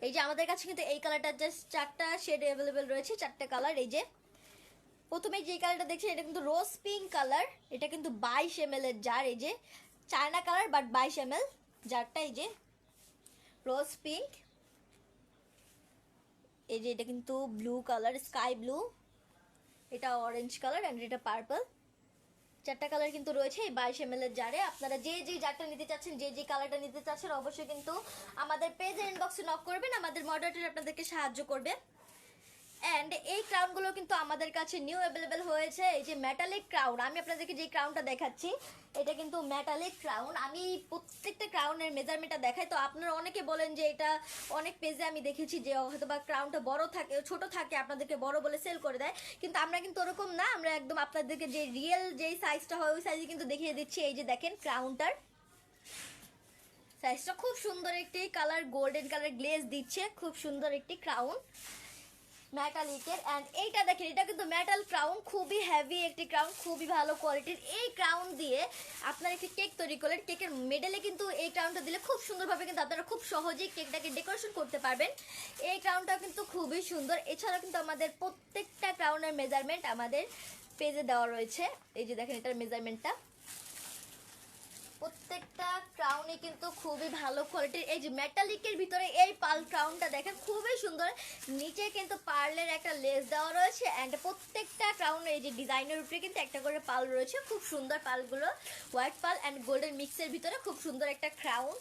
এই যে আমাদের কাছে কিন্তু এই কালারটা জাস্ট 4টা শেড অ্যাভেলেবেল রয়েছে, 4টা কালার। এই যে প্রথমে যে কালারটা দেখছেন এটা কিন্তু রোজ পিঙ্ক কালার, এটা কিন্তু 22 ml এর জার। এই যে চায়না কালার বাট 22 ml জারটা। এই যে রোজ পিঙ্ক। এই যে এটা কিন্তু ব্লু কালার, স্কাই ব্লু, এটা অরেঞ্জ কালার, অ্যান্ড এটা পার্পল। 4টা কালার কিন্তু রয়েছে এই 22 ml এর জারে। আপনারা যে জারটা নিতে চাচ্ছেন, যে কালারটা নিতে চাচ্ছেন, অবশ্যই কিন্তু আমাদের পেজের ইনবক্সে নক করবেন, আমাদের মডারেটর আপনাদেরকে সাহায্য করবে। অ্যান্ড এই ক্রাউনগুলো কিন্তু আমাদের কাছে নিউ অ্যাভেলেবেল হয়েছে। এই যে মেটালিক ক্রাউন, আমি আপনাদেরকে যে ক্রাউনটা দেখাচ্ছি এটা কিন্তু মেটালিক ক্রাউন। আমি প্রত্যেকটা ক্রাউনের মেজারমেন্টটা দেখাই, তো আপনারা অনেকে বলেন যে এটা অনেক পেজে আমি দেখেছি যে হয়তো বা ক্রাউনটা বড় থাকে, ছোট থাকে, আপনাদেরকে বড় বলে সেল করে দেয়, কিন্তু আমরা কিন্তু ওরকম না। আমরা একদম আপনাদেরকে যে রিয়েল যেই সাইজটা হয় ওই সাইজে কিন্তু দেখিয়ে দিচ্ছি। এই যে দেখেন ক্রাউনটার সাইজটা খুব সুন্দর একটি কালার, গোল্ডেন কালার গ্লেজ দিচ্ছে, খুব সুন্দর একটি ক্রাউন মেটালিকের। অ্যান্ড এইটা দেখেন এটা কিন্তু মেটাল ক্রাউন, খুবই হেভি একটি ক্রাউন, খুবই ভালো কোয়ালিটির। এই ক্রাউন দিয়ে আপনারা একটি কেক তৈরি করলেন, কেকের মিডলে কিন্তু এই ক্রাউনটা দিলে খুব সুন্দরভাবে কিন্তু আপনারা খুব সহজেই কেকটাকে ডেকোরেশন করতে পারবেন। এই ক্রাউনটা কিন্তু খুবই সুন্দর। এছাড়াও কিন্তু আমাদের প্রত্যেকটা ক্রাউনের মেজারমেন্ট আমাদের পেজে দেওয়া রয়েছে। এই যে দেখেন এটার মেজারমেন্টটা, প্রত্যেকটা ক্রাউনই কিন্তু খুবই ভালো কোয়ালিটির। এই যে মেটালিকের ভিতরে এই পার্ল ক্রাউনটা দেখেন খুবই সুন্দর, নিচে কিন্তু পার্লের একটা লেস দেওয়া রয়েছে, অ্যান্ড প্রত্যেকটা ক্রাউনের এই যে ডিজাইনের উপরে কিন্তু একটা করে পার্ল রয়েছে, খুব সুন্দর পার্লগুলো, হোয়াইট পার্ল অ্যান্ড গোল্ডেন মিক্সের ভিতরে খুব সুন্দর একটা ক্রাউন।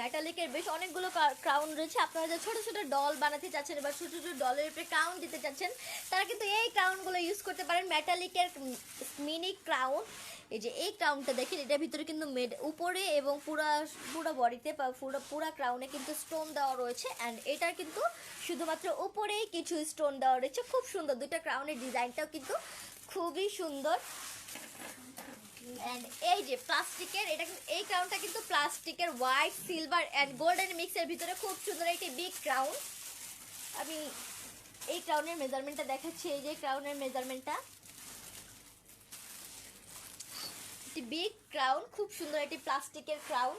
মেটালিকের বেশ অনেকগুলো ক্রাউন রয়েছে। আপনারা যে ছোট ছোট ডল বানাতে চাচ্ছেন বা ছোট ছোট ডলের উপরে ক্রাউন দিতে চাচ্ছেন, তারা কিন্তু এই ক্রাউনগুলো ইউজ করতে পারেন, মেটালিকের মিনি ক্রাউন। এই যে এই ক্রাউনটা দেখেন, এটার ভিতরে কিন্তু উপরে এবং পুরো বডিতে বা পুরো ক্রাউনে কিন্তু স্টোন দেওয়া রয়েছে, অ্যান্ড এটার কিন্তু শুধুমাত্র উপরেই কিছু স্টোন দেওয়া রয়েছে, খুব সুন্দর। দুইটা ক্রাউনের ডিজাইনটাও কিন্তু খুবই সুন্দর। এন্ড এই যে প্লাস্টিকের, এটা কিন্তু এই ক্রাউনটা কিন্তু প্লাস্টিকের হোয়াইট সিলভার এন্ড গোল্ডেন মিক্সের ভিতরে খুব সুন্দর একটি বিগ ক্রাউন। আমি এই ক্রাউনের মেজারমেন্টটা দেখাচ্ছি। এই যে ক্রাউনের মেজারমেন্টটা, একটি বিগ ক্রাউন, খুব সুন্দর একটি প্লাস্টিকের ক্রাউন।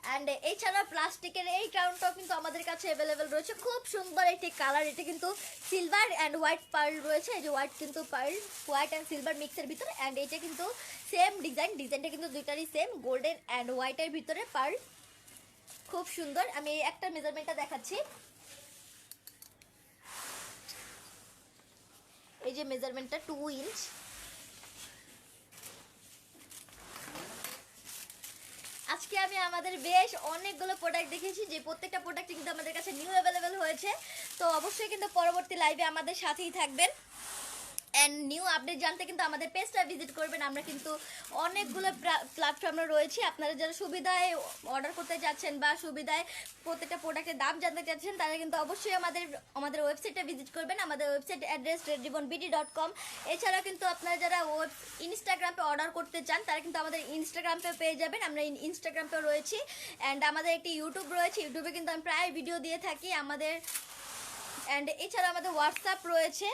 অ্যান্ড এছাড়া প্লাস্টিকের এই ক্রাউনটাও কিন্তু আমাদের কাছে অ্যাভেলেবেল রয়েছে, খুব সুন্দর একটি কালার। এটা কিন্তু সিলভার অ্যান্ড হোয়াইট পার্ল রয়েছে, এই যে হোয়াইট কিন্তু পার্ল, হোয়াইট অ্যান্ড সিলভার মিক্সের ভিতরে। অ্যান্ড এটা কিন্তু সেম ডিজাইনটা কিন্তু দুইটারই সেম, গোল্ডেন অ্যান্ড হোয়াইটের ভিতরে পার্ল, খুব সুন্দর। আমি একটা মেজারমেন্টটা দেখাচ্ছি, এই যে মেজারমেন্টটা 2 ইঞ্চ। আজকে আমি আমাদের বেশ অনেকগুলো প্রোডাক্ট দেখিয়েছি, যে প্রত্যেকটা প্রোডাক্ট কিন্তু আমাদের কাছে নিউ অ্যাভেলেবেল হয়েছে। তো অবশ্যই কিন্তু পরবর্তী লাইভে আমাদের সাথেই থাকবেন, অ্যান্ড নিউ আপডেট জানতে কিন্তু আমাদের পেজটা ভিজিট করবেন। আমরা কিন্তু অনেকগুলো প্ল্যাটফর্মে রয়েছি, আপনারা যারা সুবিধায় অর্ডার করতে যাচ্ছেন বা সুবিধায় প্রত্যেকটা প্রোডাক্টের দাম জানতে চাচ্ছেন, তারা কিন্তু অবশ্যই আমাদের ওয়েবসাইটটা ভিজিট করবেন। আমাদের ওয়েবসাইট অ্যাড্রেস redribbonbd.com। এছাড়া কিন্তু আপনারা যারা ইনস্টাগ্রামে অর্ডার করতে চান, তারা কিন্তু আমাদের ইনস্টাগ্রামে পেয়ে যাবেন, আমরা ইনস্টাগ্রামে রয়েছি। অ্যান্ড আমাদের একটি ইউটিউব রয়েছে, ইউটিউবে কিন্তু আমি প্রায় ভিডিও দিয়ে থাকি আমাদের। অ্যান্ড এছাড়া আমাদের হোয়াটসঅ্যাপ রয়েছে।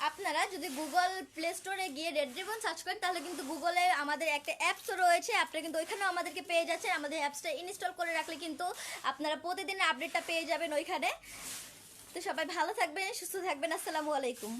আপনারা যদি গুগল প্লে স্টোরে গিয়ে রেড রিবন সার্চ করেন, তাহলে কিন্তু গুগলে আমাদের একটা অ্যাপসও রয়েছে, আপনারা কিন্তু ওইখানেও আমাদেরকে পেয়ে যাচ্ছেন। আমাদের অ্যাপসটা ইনস্টল করে রাখলে কিন্তু আপনারা প্রতিদিনের আপডেটটা পেয়ে যাবেন ওইখানে। তো সবাই ভালো থাকবেন, সুস্থ থাকবেন, আসসালামু আলাইকুম।